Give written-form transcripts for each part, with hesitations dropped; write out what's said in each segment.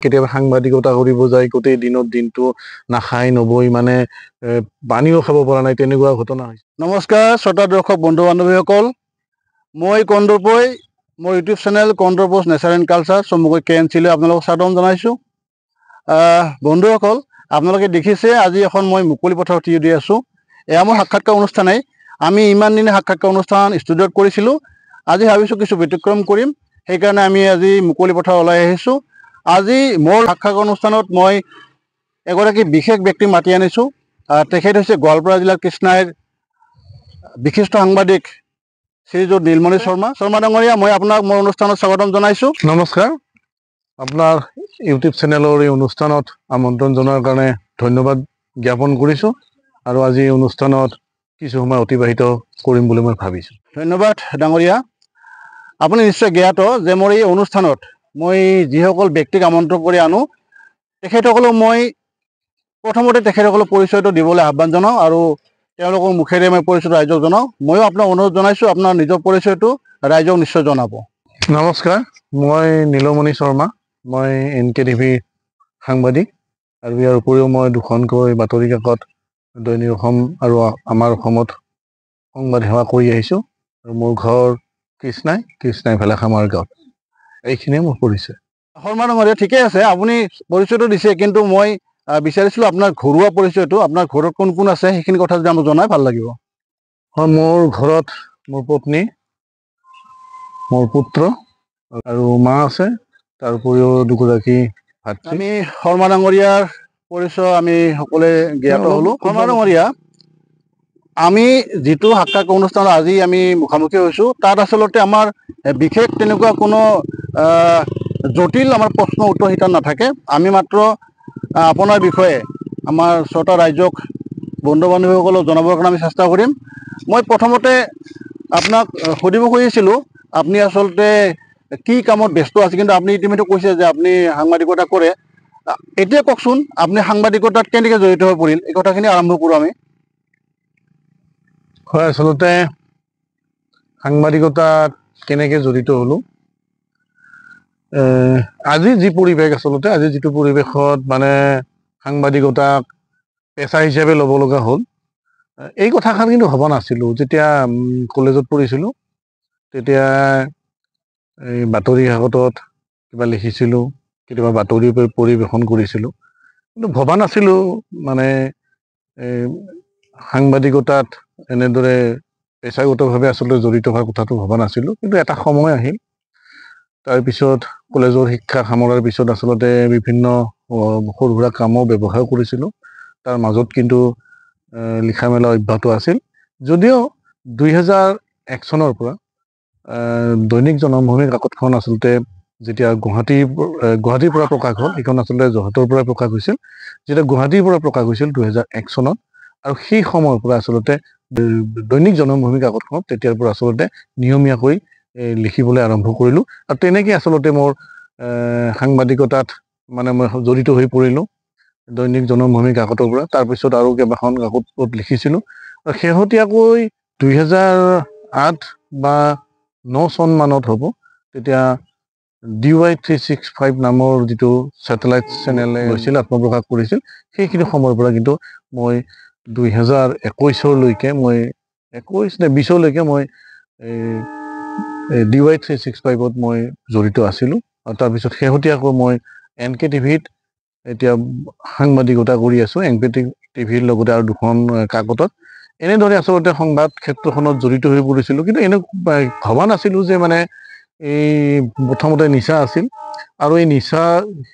কেতিয়াবা সাংবাদিকতা কৰিব যায় গোটেই দিনটো নাখায় নবই মানে পানীও খাব পৰা নাই তেনেকুৱা ঘটনা হৈছে। নমস্কাৰ শ্ৰোতা দৰ্শক বন্ধু বান্ধৱীসকল, মই কন্দৰ্পই মোৰ YouTube channel Kandarpa's nature and culture চমুকৈ KNCলৈ আপোনালোকক স্বাগতম জনাইছোঁ। বন্ধুসকল, আপোনালোকে দেখিছে আজি এখন মই মুকলি পথাৰত থিয় দি আছোঁ। এয়া মোৰ সাক্ষাৎকাৰ অনুষ্ঠানেই। আমি ইমান দিনে সাক্ষাৎকাৰ অনুষ্ঠান ষ্টুডিঅ'ত কৰিছিলোঁ। আজি ভাবিছোঁ কিছু ব্যতিক্ৰম কৰিম, সেইকাৰণে আমি আজি মুকলি পথাৰ ওলাই আহিছোঁ। আজি মোৰ সাক্ষাৎকাৰ অনুষ্ঠানত মই এগৰাকী বিশেষ ব্যক্তিক মাতি আনিছোঁ। তেখেত হৈছে গোৱালপাৰা জিলাৰ কৃষ্ণাইৰ বিশিষ্ট সাংবাদিক শ্ৰীযুত নীলমণি শৰ্মা ডাঙৰীয়া। মই আপোনাক মোৰ অনুষ্ঠানত স্বাগতম জনাইছোঁ। নমস্কাৰ, আপোনাৰ ইউটিউব চেনেলৰ এই অনুষ্ঠানত আমন্ত্ৰণ জনোৱাৰ কাৰণে ধন্যবাদ জ্ঞাপন কৰিছোঁ আৰু আজি এই অনুষ্ঠানত কিছু সময় অতিবাহিত কৰিম বুলি মই ভাবিছোঁ। ধন্যবাদ ডাঙৰীয়া। আপুনি নিশ্চয় জ্ঞাত যে মোৰ এই অনুষ্ঠানত মই যিসকল ব্যক্তিক আমন্ত্ৰণ কৰি আনো তেখেতসকলক মই প্ৰথমতে তেখেতসকলক পৰিচয়টো দিবলৈ আহ্বান জনাওঁ আৰু তেওঁলোকৰ মুখেৰে মই পৰিচয়টো ৰাইজক জনাওঁ। ময়ো আপোনাক অনুৰোধ জনাইছোঁ আপোনাৰ নিজৰ পৰিচয়টো ৰাইজক নিশ্চয় জনাব। নমস্কাৰ, মই নীলমণি শৰ্মা। মই NKTV সাংবাদিক আৰু ইয়াৰ উপৰিও মই দুখনকৈ বাতৰি কাকত দৈনিক অসম আৰু আমাৰ অসমত সংবাদ সেৱা কৰি আহিছোঁ আৰু মোৰ ঘৰ কৃষ্ণাই ভেলাখামাৰ গাঁৱত। এইখিনিয়ে মোৰ পৰিচয়। শৰ্মা ডাঙৰীয়া, ঠিকে আছে, আপুনি পৰিচয়টো দিছে, কিন্তু মই বিচাৰিছিলোঁ আপোনাৰ ঘৰুৱা পৰিচয়টো। আপোনাৰ ঘৰত কোন কোন আছে সেইখিনি কথা যদি আমাক জনাই ভাল লাগিব। হয়, মোৰ ঘৰত মোৰ পত্নী, মোৰ পুত্ৰ আৰু মা আছে, তাৰ উপৰিও দুগৰাকী ভাতৃ। আমি শৰ্মা ডাঙৰীয়াৰ পৰিচয় আমি সকলোৱে জ্ঞাত হ'লোঁ। শৰ্মা ডাঙৰীয়া, আমি যিটো সাক্ষাৎকাৰ অনুষ্ঠানত আজি আমি মুখামুখি হৈছোঁ তাত আচলতে আমাৰ বিশেষ তেনেকুৱা কোনো জটিল আমাৰ প্ৰশ্ন উত্তৰ সিতাত নাথাকে। আমি মাত্ৰ আপোনাৰ বিষয়ে আমাৰ শ্ৰোতা ৰাইজক বন্ধু বান্ধৱীসকলক জনাবৰ কাৰণে আমি চেষ্টা কৰিম। মই প্ৰথমতে আপোনাক সুধিব খুজিছিলোঁ আপুনি আচলতে কি কামত ব্যস্ত আছে, কিন্তু আপুনি ইতিমধ্যে কৈছে যে আপুনি সাংবাদিকতা কৰে। এতিয়া কওকচোন আপুনি সাংবাদিকতাত কেনেকৈ জড়িত হৈ পৰিল, এই কথাখিনি আৰম্ভ কৰোঁ আমি। হয়, আচলতে সাংবাদিকতাত কেনেকৈ জড়িত হ'লোঁ, আজি যি পৰিৱেশ, আচলতে আজি যিটো পৰিৱেশত মানে সাংবাদিকতাক পেচা হিচাপে ল'ব লগা হ'ল, এই কথাষাৰ কিন্তু ভবা নাছিলোঁ। যেতিয়া কলেজত পঢ়িছিলোঁ তেতিয়া এই বাতৰি কাকতত কিবা লিখিছিলোঁ, কেতিয়াবা বাতৰি পৰিৱেশন কৰিছিলোঁ, কিন্তু ভবা নাছিলোঁ মানে সাংবাদিকতাত এনেদৰে পেছাগতভাৱে আচলতে জড়িত হোৱাৰ কথাটো ভবা নাছিলোঁ। কিন্তু এটা সময় আহিল, তাৰপিছত কলেজৰ শিক্ষা সামৰাৰ পিছত আচলতে বিভিন্ন সৰু সুৰা কামো ব্যৱসায় কৰিছিলোঁ। তাৰ মাজত কিন্তু লিখা মেলা অব্যাহত আছিল। যদিও 2001 চনৰ পৰা দৈনিক জনমভূমি কাকতখন আচলতে যেতিয়া গুৱাহাটীৰ পৰা প্ৰকাশ হ'ল, সেইখন আচলতে যোৰহাটৰ পৰা প্ৰকাশ হৈছিল। যেতিয়া গুৱাহাটীৰ পৰা প্ৰকাশ হৈছিল 2001 চনত, আৰু সেই সময়ৰ পৰা আচলতে দৈনিক জনমভূমি কাকতখনত তেতিয়াৰ পৰা আচলতে নিয়মীয়াকৈ লিখিবলৈ আৰম্ভ কৰিলোঁ। আৰু তেনেকৈ আচলতে মোৰ সাংবাদিকতাত মানে মই জড়িত হৈ পৰিলোঁ দৈনিক জনমভূমি কাকতৰ পৰা। তাৰপিছত আৰু কেইবাখন কাকতত লিখিছিলোঁ। আৰু শেহতীয়াকৈ 2008 বা 2009 চন মানত হ'ব, তেতিয়া DY365 নামৰ যিটো ছেটেলাইট চেনেলে হৈছিল, আত্মপ্ৰকাশ কৰিছিল, সেইখিনি সময়ৰ পৰা কিন্তু মই 2021লৈকে মই 20লৈকে মই DY365ত মই জড়িত আছিলোঁ। আৰু তাৰপিছত শেহতীয়াকৈ মই NKTVত এতিয়া সাংবাদিকতা কৰি আছোঁ, NKTVৰ লগতে আৰু দুখন কাকতত। এনেদৰে আচলতে সংবাদ ক্ষেত্ৰখনত জড়িত হৈ পৰিছিলোঁ। কিন্তু ভবা নাছিলোঁ যে মানে এই প্ৰথমতে নিচা আছিল, আৰু এই নিচা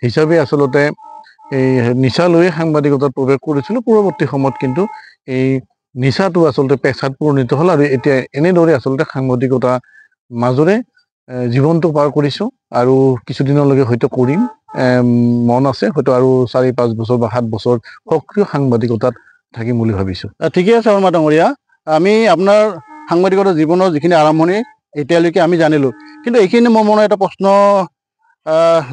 হিচাপে আচলতে এই নিচা লৈয়ে সাংবাদিকতাত প্ৰৱেশ কৰিছিলোঁ। পৰৱৰ্তী সময়ত কিন্তু এই নিচাটো আচলতে পেচাত পৰিণত হ'ল, আৰু এতিয়া এনেদৰে আচলতে সাংবাদিকতা মাজৰে জীৱনটো পাৰ কৰিছোঁ। আৰু কিছুদিনলৈকে হয়তো কৰিম, মন আছে হয়তো আৰু 4-5 বছৰ বা 7 বছৰ সক্ৰিয় সাংবাদিকতাত থাকিম বুলি ভাবিছোঁ। ঠিকে আছে শৰ্মা ডাঙৰীয়া, আমি আপোনাৰ সাংবাদিকতা জীৱনৰ যিখিনি আৰম্ভণি এতিয়ালৈকে আমি জানিলোঁ, কিন্তু এইখিনি মোৰ মনত এটা প্ৰশ্ন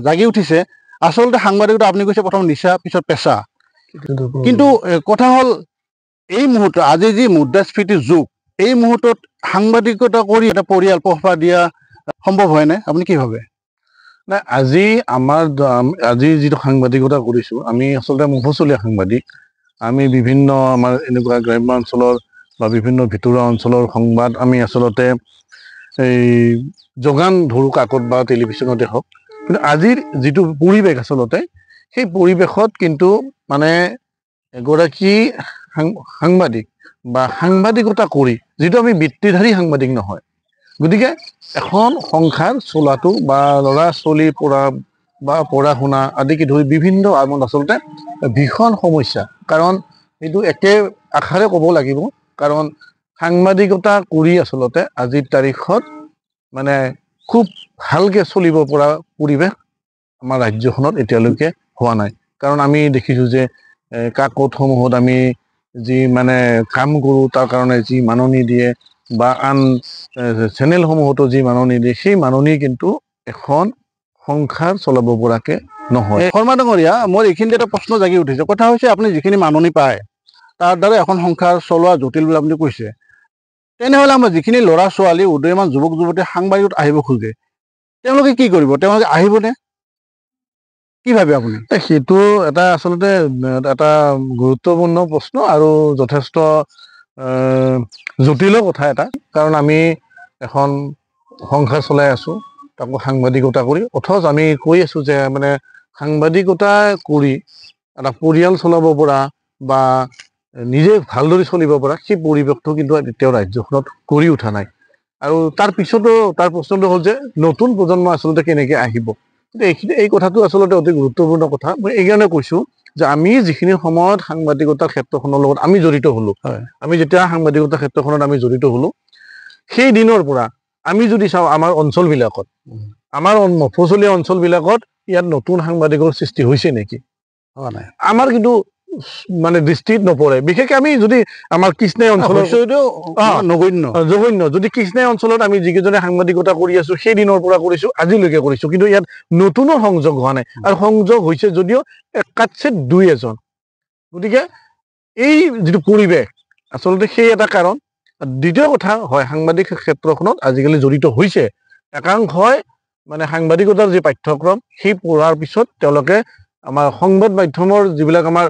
জাগি উঠিছে। আচলতে সাংবাদিকতা আপুনি কৈছে প্ৰথম নিচা, পিছত পেচা, কিন্তু কথা হ'ল এই মুহূৰ্তত আজি যি মুদ্ৰাস্ফীতিৰ যুগ, এই মুহূৰ্তত সাংবাদিকতা কৰি এটা পৰিয়াল পোহপাল দিয়া সম্ভৱ হয়নে, আপুনি কি ভাবে? নাই আজি আজি যিটো সাংবাদিকতা কৰিছো আমি আচলতে মফচলীয়া সাংবাদিক। আমি বিভিন্ন আমাৰ এনেকুৱা গ্ৰাম্য অঞ্চলৰ বা বিভিন্ন ভিতৰুৱা অঞ্চলৰ সংবাদ আমি আচলতে এই যোগান ধৰো কাকত বা টেলিভিশ্যনতে হওক। কিন্তু আজিৰ যিটো পৰিৱেশ আচলতে সেই পৰিৱেশত কিন্তু মানে এগৰাকী সাংবাদিক বা সাংবাদিকতা কৰি যিটো আমি বৃত্তিধাৰী সাংবাদিক নহয়, গতিকে এখন সংসাৰ চলাটো বা ল'ৰা ছোৱালী পঢ়া শুনা আদিকে ধৰি বিভিন্ন আমত আচলতে ভীষণ সমস্যা। কাৰণ এইটো একে আশাৰে ক'ব লাগিব, কাৰণ সাংবাদিকতা কৰি আচলতে আজিৰ তাৰিখত মানে খুব ভালকে চলিব পৰা পৰিৱেশ আমাৰ ৰাজ্যখনত এতিয়ালৈকে হোৱা নাই। কাৰণ আমি দেখিছো যে কাকতসমূহত আমি যি মানে কাম কৰোঁ তাৰ কাৰণে যি মাননি দিয়ে বা আন চেনেলসমূহতো যি মাননি দিয়ে, সেই মাননি কিন্তু এখন সংসাৰ চলাব পৰাকে নহয়। শৰ্মা ডাঙৰীয়া, মোৰ এইখিনিতে এটা প্ৰশ্ন জাগি উঠিছে। কথা হৈছে আপুনি যিখিনি মাননি পায় তাৰ দ্বাৰা এখন সংসাৰ চলোৱা জটিল বুলি আপুনি কৈছে। তেনেহ'লে আমাৰ যিখিনি ল'ৰা ছোৱালী উদীয়মান যুৱক যুৱতী সাংবাদিকত আহিব খোজে, তেওঁলোকে কি কৰিব? তেওঁলোকে আহিবনে? কি ভাবে আপুনি? সেইটো এটা আচলতে এটা গুৰুত্বপূৰ্ণ প্ৰশ্ন আৰু যথেষ্ট জটিল কথা এটা। কাৰণ আমি এখন সংসাৰ চলাই আছো, তাকো সাংবাদিকতা কৰি। অথচ আমি কৈ আছো যে মানে সাংবাদিকতা কৰি এটা পৰিয়াল চলাব পৰা বা নিজে ভালদৰে চলিব পৰা সেই পৰিৱেশটো কিন্তু এতিয়াও ৰাজ্যখনত কৰি উঠা নাই। আৰু তাৰ পিছতো তাৰ প্ৰশ্নটো হ'ল যে নতুন প্ৰজন্ম আচলতে কেনেকে আহিব। কিন্তু এই কথাটো আচলতে অতি গুৰুত্বপূৰ্ণ কথা। মই এইকাৰণে কৈছো যে আমি যিখিনি সময়ত সাংবাদিকতাৰ ক্ষেত্ৰখনৰ লগত আমি জড়িত হলো, আমি যেতিয়া সাংবাদিকতাৰ ক্ষেত্ৰখনত আমি জড়িত হলো, সেই দিনৰ পৰা আমি যদি চাওঁ আমাৰ অঞ্চলবিলাকত, আমাৰ মফচলীয়া অঞ্চলবিলাকত ইয়াত নতুন সাংবাদিকৰ সৃষ্টি হৈছে নেকি? হোৱা নাই। আমাৰ কিন্তু মানে দৃষ্টিত নপৰে। বিশেষকৈ আমি যদি আমাৰ কৃষ্ণাই অঞ্চলৰ জঘন্য যদি কৃষ্ণাই অঞ্চলত আমি যিকেইজনে সাংবাদিকতা কৰি আছো সেই দিনৰ পৰা কৰিছো, আজিলৈকে কৰিছো, কিন্তু ইয়াত নতুনৰ সংযোগ হোৱা নাই। আৰু সংযোগ হৈছে যদিও একাৎচিত দুই এজন। গতিকে এই যিটো পৰিৱেশ আচলতে সেই এটা কাৰণ। দ্বিতীয় কথা হয়, সাংবাদিক ক্ষেত্ৰখনত আজিকালি জড়িত হৈছে একাংশই মানে সাংবাদিকতাৰ যি পাঠ্যক্ৰম সেই পঢ়াৰ পিছত তেওঁলোকে আমাৰ সংবাদ মাধ্যমৰ যিবিলাক আমাৰ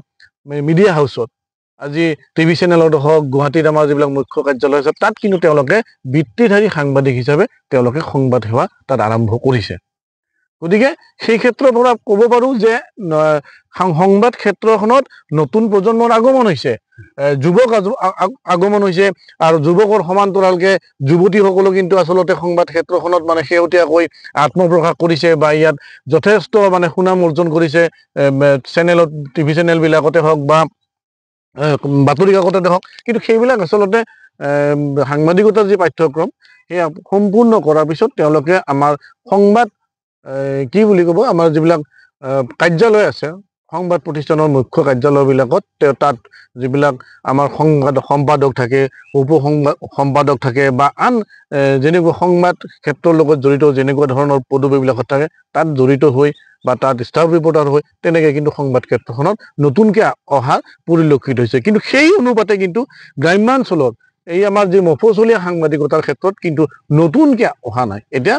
মিডিয়া হাউচত, আজি টিভি চেনেলত হওক, গুৱাহাটীত আমাৰ যিবিলাক মুখ্য কাৰ্যালয় আছে, তাত কিন্তু তেওঁলোকে বৃত্তিধাৰী সাংবাদিক হিচাপে তেওঁলোকে সংবাদ সেৱা তাত আৰম্ভ কৰিছে। গতিকে সেই ক্ষেত্ৰৰ পৰা ক'ব পাৰো যে সংবাদ ক্ষেত্ৰখনত নতুন প্ৰজন্মৰ আগমন হৈছে, যুৱক আগমন হৈছে। আৰু যুৱকৰ সমান্তৰালকে যুৱতীসকলো কিন্তু আচলতে সংবাদ ক্ষেত্ৰখনত মানে শেহতীয়াকৈ আত্মপ্ৰকাশ কৰিছে বা ইয়াত যথেষ্ট মানে সুনাম অৰ্জন কৰিছে। চেনেলত, টিভি চেনেলবিলাকতে হওক বা বাতৰি কাকততে হওক। কিন্তু সেইবিলাক আচলতে সাংবাদিকতাৰ যি পাঠ্যক্ৰম সেয়া সম্পূৰ্ণ কৰাৰ পিছত তেওঁলোকে আমাৰ সংবাদ কি বুলি ক'ব, আমাৰ যিবিলাক কাৰ্যালয় আছে, সংবাদ প্ৰতিষ্ঠানৰ মুখ্য কাৰ্যালয়বিলাকত তাত যিবিলাক আমাৰ সম্পাদক থাকে, সম্পাদক থাকে বা আন যেনেকুৱা সংবাদ ক্ষেত্ৰৰ লগত জড়িত যেনেকুৱা ধৰণৰ পদবীবিলাকত থাকে, তাত জড়িত হৈ বা তাত ষ্টাফ ৰিপৰ্টাৰ হৈ তেনেকৈ কিন্তু সংবাদ ক্ষেত্ৰখনত নতুনকৈ অহা পৰিলক্ষিত হৈছে। কিন্তু সেই অনুপাতে কিন্তু গ্ৰাম্যাঞ্চলত এই আমাৰ যি মফচলীয়া সাংবাদিকতাৰ ক্ষেত্ৰত কিন্তু নতুনকৈ অহা নাই। এতিয়া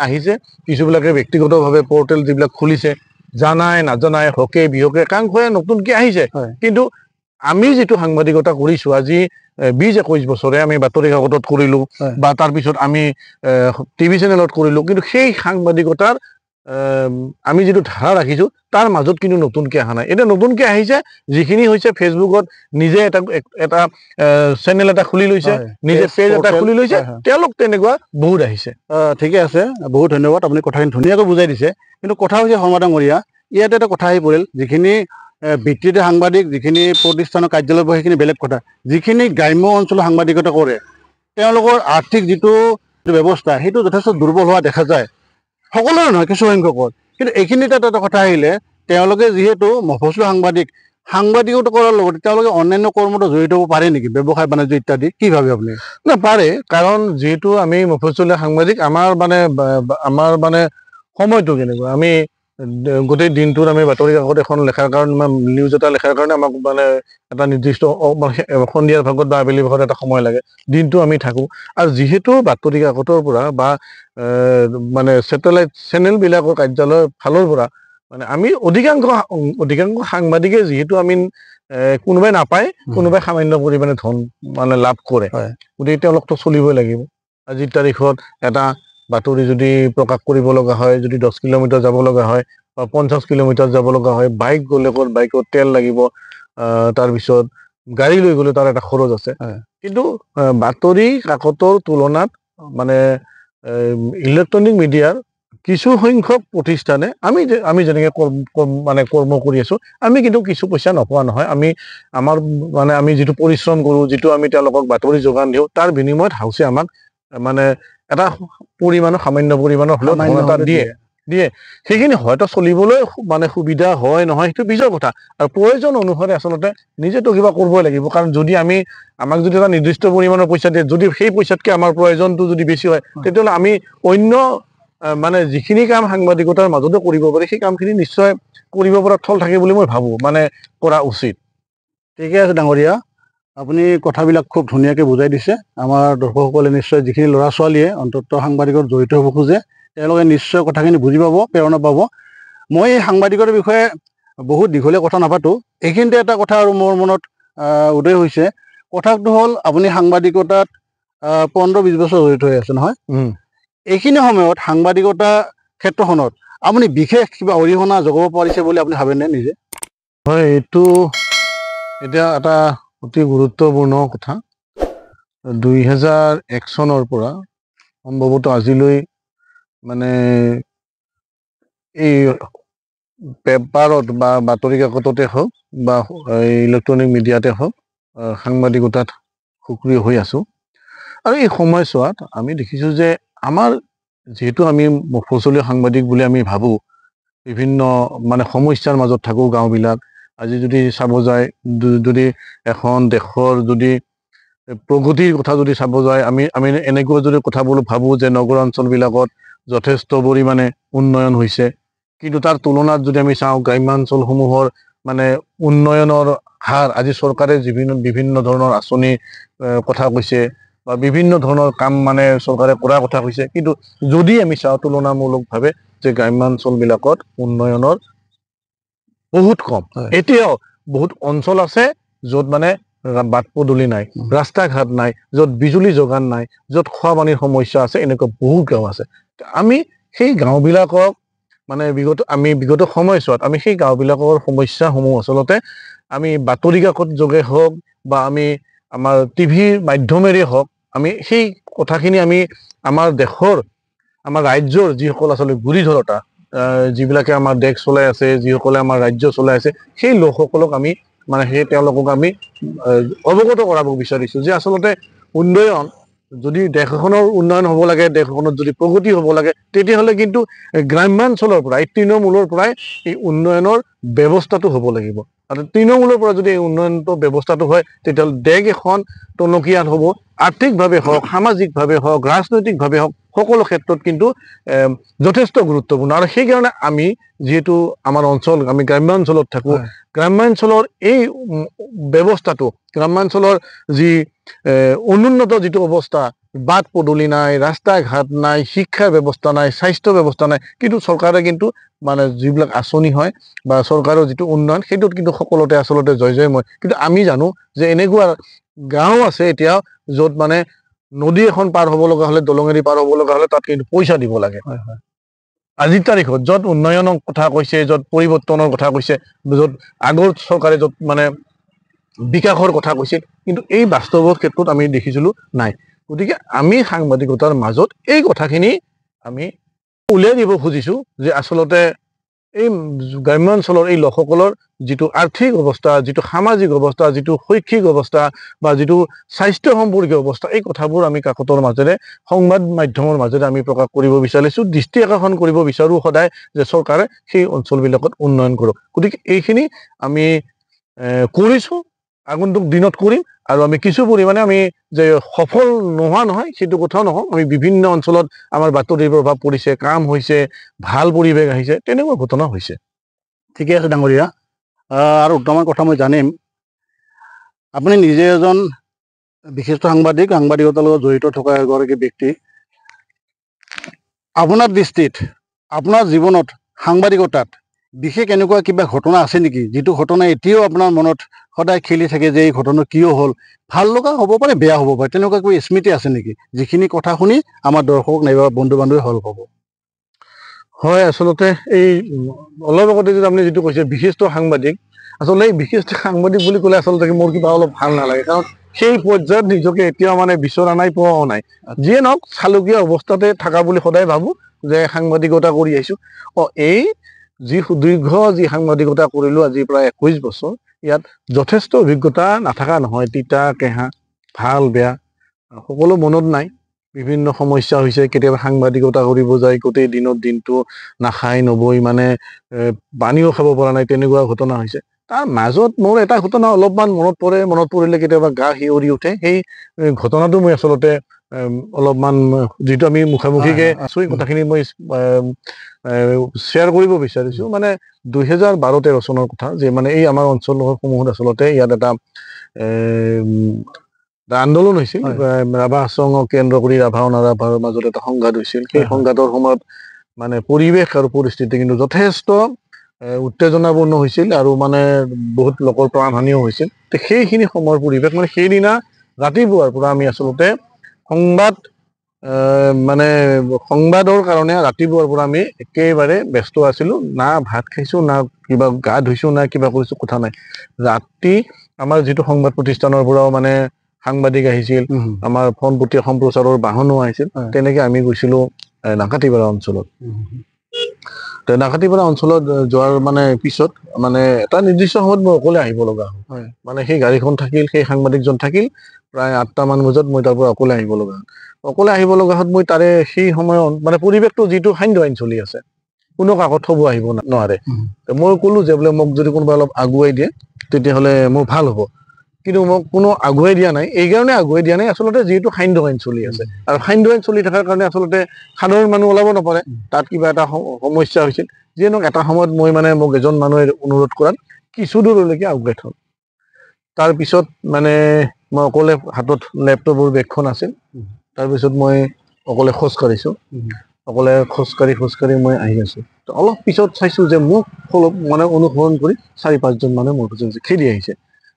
আহিছে কিছুবিলাকে ব্যক্তিগতভাৱে পৰ্টেল যিবিলাক খুলিছে, জানাই নাজনাই হকে বিহকে একাংশই নতুনকৈ আহিছে। কিন্তু আমি যিটো সাংবাদিকতা কৰিছো আজি 20-21 বছৰে আমি বাতৰি কাকতত কৰিলো বা তাৰপিছত আমি টিভি চেনেলত কৰিলো, কিন্তু সেই সাংবাদিকতাৰ আমি যিটো ধাৰা ৰাখিছো তাৰ মাজত কিন্তু নতুনকৈ অহা নাই। এতিয়া নতুনকৈ আহিছে যিখিনি হৈছে ফেচবুকত নিজে এটা চেনেল এটা খুলি লৈছে, নিজে পেজ এটা খুলি লৈছে, তেওঁলোক তেনেকুৱা বহুত আহিছে। ঠিকে আছে, বহুত ধন্যবাদ, আপুনি কথাখিনি ধুনীয়াকৈ বুজাই দিছে। কিন্তু কথা হৈছে শৰ্মা ডাঙৰীয়া, ইয়াতে এটা কথা আহি পৰিল, যিখিনি বৃত্তিধাৰী সাংবাদিক, যিখিনি প্ৰতিষ্ঠানৰ কাৰ্যালয় বহে সেইখিনি বেলেগ কথা। যিখিনি গ্ৰাম্য অঞ্চলৰ সাংবাদিকতা কৰে তেওঁলোকৰ আৰ্থিক যিটো ব্যৱস্থা সেইটো যথেষ্ট দুৰ্বল হোৱা দেখা যায়। সকলোৰে নহয়, কিছু সংখ্যকৰ। কিন্তু এইখিনিতে এটা কথা আহিলে, তেওঁলোকে যিহেতু মফচলীয়া সাংবাদিকতা কৰাৰ লগতে তেওঁলোকে অন্যান্য কৰ্মতো জড়িত হ'ব পাৰে নেকি, ব্যৱসায় বাণিজ্য ইত্যাদি? কি ভাবে আপুনি? পাৰে, কাৰণ যিহেতু আমি মফচলীয়া সাংবাদিক, আমাৰ মানে সময়টো কেনেকুৱা, আমি গোটেই দিনটোত আমি বাতৰি কাকত এখন লেখাৰ কাৰণে নিউজ এটা লেখাৰ কাৰণে আমাক মানে এটা নিৰ্দিষ্ট সন্ধিয়াৰ ভাগত বা আবেলি ভাগত এটা সময় লাগে দিনটো আমি থাকোঁ আৰু যিহেতু বাতৰি কাকতৰ পৰা বা মানে ছেটেলাইট চেনেলবিলাকৰ কাৰ্যালয়ৰ ফালৰ পৰা মানে আমি অধিকাংশ সাংবাদিকে যিহেতু আমি কোনোবাই নাপায় কোনোবাই সামান্য পৰিমাণে ধন মানে লাভ কৰে গতিকে তেওঁলোকতো চলিবই লাগিব আজিৰ তাৰিখত এটা বাতৰি যদি প্ৰকাশ কৰিব লগা হয় যদি 10 কিলোমিটাৰ যাব লগা হয় বা 50 কিলোমিটাৰ যাব লগা হয় বাইক গ'লে বাইকত তেল লাগিব তাৰপিছত গাড়ী লৈ গ'লে তাৰ এটা খৰচ আছে কিন্তু বাতৰি কাকতৰ তুলনাত মানে ইলেক্ট্ৰনিক মিডিয়াৰ কিছু সংখ্যক প্ৰতিষ্ঠানে আমি যেনেকৈ মানে কৰ্ম কৰি আছোঁ আমি কিন্তু কিছু পইচা নোপোৱা নহয় আমি যিটো পৰিশ্ৰম কৰোঁ যিটো আমি তেওঁলোকক বাতৰি যোগান দিওঁ তাৰ বিনিময়ত হাউচে আমাক মানে এটা সামান্য পৰিমাণৰ হ'লেও ধন এটা দিয়ে সেইখিনি হয়তো চলিবলৈ মানে সুবিধা হয় নহয় সেইটো পিছৰ কথা আৰু প্ৰয়োজন অনুসাৰে আচলতে নিজেতো কিবা কৰিবই লাগিব কাৰণ যদি আমাক যদি এটা নিৰ্দিষ্ট পৰিমাণৰ পইচা দিয়ে যদি সেই পইচাতকৈ আমাৰ প্ৰয়োজনটো যদি বেছি হয় তেতিয়াহ'লে আমি অন্য মানে যিখিনি কাম সাংবাদিকতাৰ মাজতে কৰিব পাৰি সেই কামখিনি নিশ্চয় কৰিব পৰা থল থাকে বুলি মই ভাবোঁ মানে কৰা উচিত। ঠিকে আছে ডাঙৰীয়া আপুনি কথাবিলাক খুব ধুনীয়াকৈ বুজাই দিছে আমাৰ দৰ্শকসকলে নিশ্চয় যিখিনি ল'ৰা ছোৱালীয়ে অন্ততঃ সাংবাদিকত জড়িত হ'ব খোজে তেওঁলোকে নিশ্চয় কথাখিনি বুজি পাব প্ৰেৰণা পাব। মই এই সাংবাদিকৰ বিষয়ে বহুত দীঘলীয়া কথা নাপাতোঁ এইখিনিতে এটা কথা আৰু মোৰ মনত উদয় হৈছে কথাটো হ'ল আপুনি সাংবাদিকতাত 15-20 বছৰ জড়িত হৈ আছে নহয় এইখিনি সময়ত সাংবাদিকতা ক্ষেত্ৰখনত আপুনি বিশেষ কিবা অৰিহণা যোগাব পাৰিছে বুলি আপুনি ভাবেনে নিজে? হয় এইটো এতিয়া এটা অতি গুৰুত্বপূৰ্ণ কথা 2001 চনৰ পৰা সম্ভৱতঃ আজিলৈ মানে এই পেপাৰত বা বাতৰি কাকততে হওক বা ইলেক্ট্ৰনিক মিডিয়াতে হওক সাংবাদিকতাত সক্ৰিয় হৈ আছোঁ আৰু এই সময়ছোৱাত আমি দেখিছোঁ যে আমাৰ যিহেতু আমি মফচলীয়া সাংবাদিক বুলি আমি ভাবোঁ বিভিন্ন মানে সমস্যাৰ মাজত থাকোঁ গাঁওবিলাক আজি যদি চাব যায় যদি এখন দেশৰ যদি প্ৰগতিৰ কথা যদি চাব যায় আমি এনেকুৱা যদি কথাবোৰ ভাবোঁ যে নগৰ অঞ্চলবিলাকত যথেষ্ট পৰিমাণে উন্নয়ন হৈছে কিন্তু তাৰ তুলনাত যদি আমি চাওঁ গ্ৰাম্যাঞ্চলসমূহৰ মানে উন্নয়নৰ হাৰ আজি চৰকাৰে বিভিন্ন ধৰণৰ আঁচনি কথা কৈছে বা বিভিন্ন ধৰণৰ কাম মানে চৰকাৰে কৰাৰ কথা কৈছে কিন্তু যদি আমি চাওঁ তুলনামূলকভাৱে যে গ্ৰাম্যাঞ্চলবিলাকত উন্নয়নৰ বহুত কম এতিয়াও বহুত অঞ্চল আছে য'ত মানে বাট পদূলি নাই ৰাস্তা ঘাট নাই য'ত বিজুলী যোগান নাই য'ত খোৱা পানীৰ সমস্যা আছে এনেকুৱা বহুত গাঁও আছে আমি সেই গাঁওবিলাকক মানে বিগত সময়ছোৱাত আমি সেই গাঁওবিলাকৰ সমস্যাসমূহ আচলতে আমি বাতৰি কাকত যোগে হওক বা আমি আমাৰ টিভিৰ মাধ্যমেৰে হওক আমি সেই কথাখিনি আমি আমাৰ দেশৰ আমাৰ ৰাজ্যৰ যিসকল আচলতে গুৰি ধৰোঁতা যিবিলাকে আমাৰ দেশ চলাই আছে যিসকলে আমাৰ ৰাজ্য চলাই আছে সেই লোকসকলক আমি মানে তেওঁলোকক আমি অৱগত কৰাব বিচাৰিছোঁ যে আচলতে উন্নয়ন যদি দেশ এখনৰ উন্নয়ন হ'ব লাগে দেশ এখনত যদি প্ৰগতি হ'ব লাগে তেতিয়াহ'লে কিন্তু গ্ৰাম্যাঞ্চলৰ পৰাই তৃণমূলৰ পৰাই এই উন্নয়নৰ ব্যৱস্থাটো হ'ব লাগিব আৰু তৃণমূলৰ পৰা যদি এই উন্নয়নটো ব্যৱস্থাটো হয় তেতিয়াহ'লে দেশ এখন টনকিয়াল হ'ব আৰ্থিকভাৱে হওক সামাজিকভাৱে হওক ৰাজনৈতিকভাৱে হওক সকলো ক্ষেত্ৰত কিন্তু যথেষ্ট গুৰুত্বপূৰ্ণ আৰু সেইকাৰণে আমি যিহেতু আমাৰ অঞ্চল আমি গ্ৰাম্যাঞ্চলত থাকোঁ গ্ৰাম্যাঞ্চলৰ এই ব্যৱস্থাটো গ্ৰাম্যাঞ্চলৰ যি অনুন্নত যিটো অৱস্থা বাট পদূলি নাই ৰাস্তা ঘাট নাই শিক্ষাৰ ব্যৱস্থা নাই স্বাস্থ্য ব্যৱস্থা নাই কিন্তু চৰকাৰে কিন্তু মানে যিবিলাক আঁচনি হয় বা চৰকাৰৰ যিটো উন্নয়ন সেইটোত কিন্তু সকলোতে আচলতে জয়ময় কিন্তু আমি জানো যে এনেকুৱা গাঁও আছে এতিয়া য'ত মানে নদী এখন পাৰ হ'ব লগা হ'লে দলঙেদি পাৰ হ'ব লগা হ'লে তাত কিন্তু পইচা দিব লাগে আজিৰ তাৰিখত য'ত উন্নয়নৰ কথা কৈছে য'ত পৰিৱৰ্তনৰ কথা কৈছে য'ত আগৰ চৰকাৰে য'ত মানে বিকাশৰ কথা কৈছিল কিন্তু এই বাস্তৱৰ ক্ষেত্ৰত আমি দেখিছিলোঁ নাই গতিকে আমি সাংবাদিকতাৰ মাজত এই কথাখিনি আমি উলিয়াই দিব খুজিছোঁ যে আচলতে এই গ্ৰাম্যাঞ্চলৰ এই লোকসকলৰ যিটো আৰ্থিক অৱস্থা যিটো সামাজিক অৱস্থা যিটো শৈক্ষিক অৱস্থা বা যিটো স্বাস্থ্য সম্পৰ্কীয় অৱস্থা এই কথাবোৰ আমি কাকতৰ মাজেৰে সংবাদ মাধ্যমৰ মাজেৰে আমি প্ৰকাশ কৰিব বিচাৰিছোঁ দৃষ্টি আকৰ্ষণ কৰিব বিচাৰোঁ সদায় যে চৰকাৰে সেই অঞ্চলবিলাকত উন্নয়ন কৰক গতিকে এইখিনি আমি কৰিছোঁ আগন্তুক দিনত কৰিম আৰু আমি কিছু পৰিমাণে আমি যে সফল নোহোৱা নহয় সেইটো কথাও নহয়, আমি বিভিন্ন অঞ্চলত আমাৰ বাতৰিৰ প্ৰভাৱ পৰিছে, কাম হৈছে, ভাল পৰিৱেশ আহিছে, তেনেকুৱা ঘটনা হৈছে। ঠিকে আছে ডাঙৰীয়া। আৰু দুটামান কথা মই জানিম, আপুনি নিজে এজন বিশিষ্ট সাংবাদিকতাৰ লগত জড়িত থকা এগৰাকী ব্যক্তি। আপোনাৰ দৃষ্টিত, আপোনাৰ জীৱনত সাংবাদিকতাত বিশেষ এনেকুৱা কিবা ঘটনা আছে নেকি, যিটো ঘটনা এতিয়াও আপোনাৰ মনত সদায় খেলি থাকে যে এই ঘটনা কিয় হ'ল? ভাল লগা হ'ব পাৰে, বেয়া হ'ব পাৰে, তেনেকুৱা কিবা স্মৃতি আছে নেকি, যিখিনি কথা শুনি আমাৰ দৰ্শক নাইবা বন্ধু বান্ধৱী হল পাব? হয়, আচলতে এই অলপ আগতে যদি আপুনি যিটো কৈছে বিশিষ্ট সাংবাদিক, আচলতে এই বিশিষ্ট সাংবাদিক বুলি ক'লে আচলতে মোৰ কিবা অলপ ভাল নালাগে, কাৰণ সেই পৰ্যায়ত নিজকে এতিয়াও মানে বিচৰা নাই, পোৱাও নাই। যিয়ে নহওক চালুকীয়া অৱস্থাতে থকা বুলি সদায় ভাবো যে সাংবাদিকতা কৰি আহিছো। এই যি সুদীৰ্ঘ যি সাংবাদিকতা কৰিলো আজি প্ৰায় 21 বছৰ, ইয়াত যথেষ্ট অভিজ্ঞতা নাথাকা নহয়। তিতা কেঁহা, ভাল বেয়া সকলো মনত নাই। বিভিন্ন সমস্যা হৈছে, কেতিয়াবা সাংবাদিকতা কৰিব যায় গোটেই দিনটো নাখাই নবৈ মানে পানীও খাব পৰা নাই, তেনেকুৱা ঘটনা হৈছে। তাৰ মাজত মোৰ এটা ঘটনা অলপমান মনত পৰিলে কেতিয়াবা গা শিয়ৰি উঠে। সেই ঘটনাটো মই আচলতে অলপমান, যিটো আমি মুখামুখিকে আছো, এই কথাখিনি মই শ্বেয়াৰ কৰিব বিচাৰিছো। মানে 2012-13 চনৰ কথা, যে মানে এই আমাৰ অঞ্চলসমূহত আচলতে ইয়াত এটা আন্দোলন হৈছিল। ৰাভা হাছঙক কেন্দ্ৰ কৰি ৰাভা অনাৰাভাৰ মাজত এটা সংঘাত হৈছিল। সেই সংঘাতৰ সময়ত মানে পৰিৱেশ আৰু পৰিস্থিতি কিন্তু যথেষ্ট উত্তেজনাপূৰ্ণ হৈছিল, আৰু মানে বহুত লোকৰ প্ৰাণহানিও হৈছিল। সেইখিনি সময়ৰ পৰিৱেশ, মানে সেইদিনা ৰাতিপুৱাৰ পৰা আমি আচলতে মানে সংবাদৰ কাৰণে ৰাতিপুৱাৰ পৰা আমি একেবাৰে ব্যস্ত আছিলো। না ভাত খাইছো, না কিবা গা ধুইছো, না কিবা কৰিছো, কথা নাই। ৰাতি আমাৰ যিটো সংবাদ প্ৰতিষ্ঠানৰ পৰাও মানে সাংবাদিক আহিছিল, আমাৰ ফোনপটীয়া সম্প্ৰচাৰৰ বাহনো আহিছিল। তেনেকে আমি গৈছিলো নাকাটিপাৰা অঞ্চলত। নাকাটিপাৰা অঞ্চলত যোৱাৰ মানে পিছত মানে এটা নিৰ্দিষ্ট সময়ত মই অকলে আহিব লগা হ'ল। মানে সেই গাড়ীখন থাকিল, সেই সাংবাদিকজন থাকিল, প্ৰায় 8টা মান বজাত মই তাৰ পৰা অকলে আহিব লগা হ'ল। অকলে আহিব লগা হত মই তাৰে সেই সময়ত মানে পৰিৱেশটো যিটো সান্ধ্য আইন চলি আছে, কোনো কাকত থব আহিব নোৱাৰে। মই ক'লো যে বোলে মোক যদি কোনোবা অলপ আগুৱাই দিয়ে তেতিয়াহ'লে মোৰ ভাল হ'ব, কিন্তু মোক কোনো আগুৱাই দিয়া নাই। এই কাৰণে আগুৱাই দিয়া নাই, আচলতে যিহেতু সান্ধ্য আইন চলি আছে, আৰু সান্ধ্য আইন চলি থকাৰ কাৰণে আচলতে সাধাৰণ মানুহ ওলাব নপাৰে। তাত কিবা এটা সমস্যা হৈছিল। যিয়ে নহওক এটা সময়ত মই মানে মোক এজন মানুহে অনুৰোধ কৰাত কিছু দূৰলৈকে আগুৱাই থল। তাৰপিছত মানে মই অকলে, হাতত লেপটপৰ বেগখন আছিল, তাৰপিছত মই অকলে খোজ কাঢ়িছো। অকলে খোজকাঢ়ি মই আহি আছো। অলপ পিছত চাইছো যে মোক মানে অনুসৰণ কৰি 4-5জন মানুহে মোৰ পিছত খেদি আহিছে।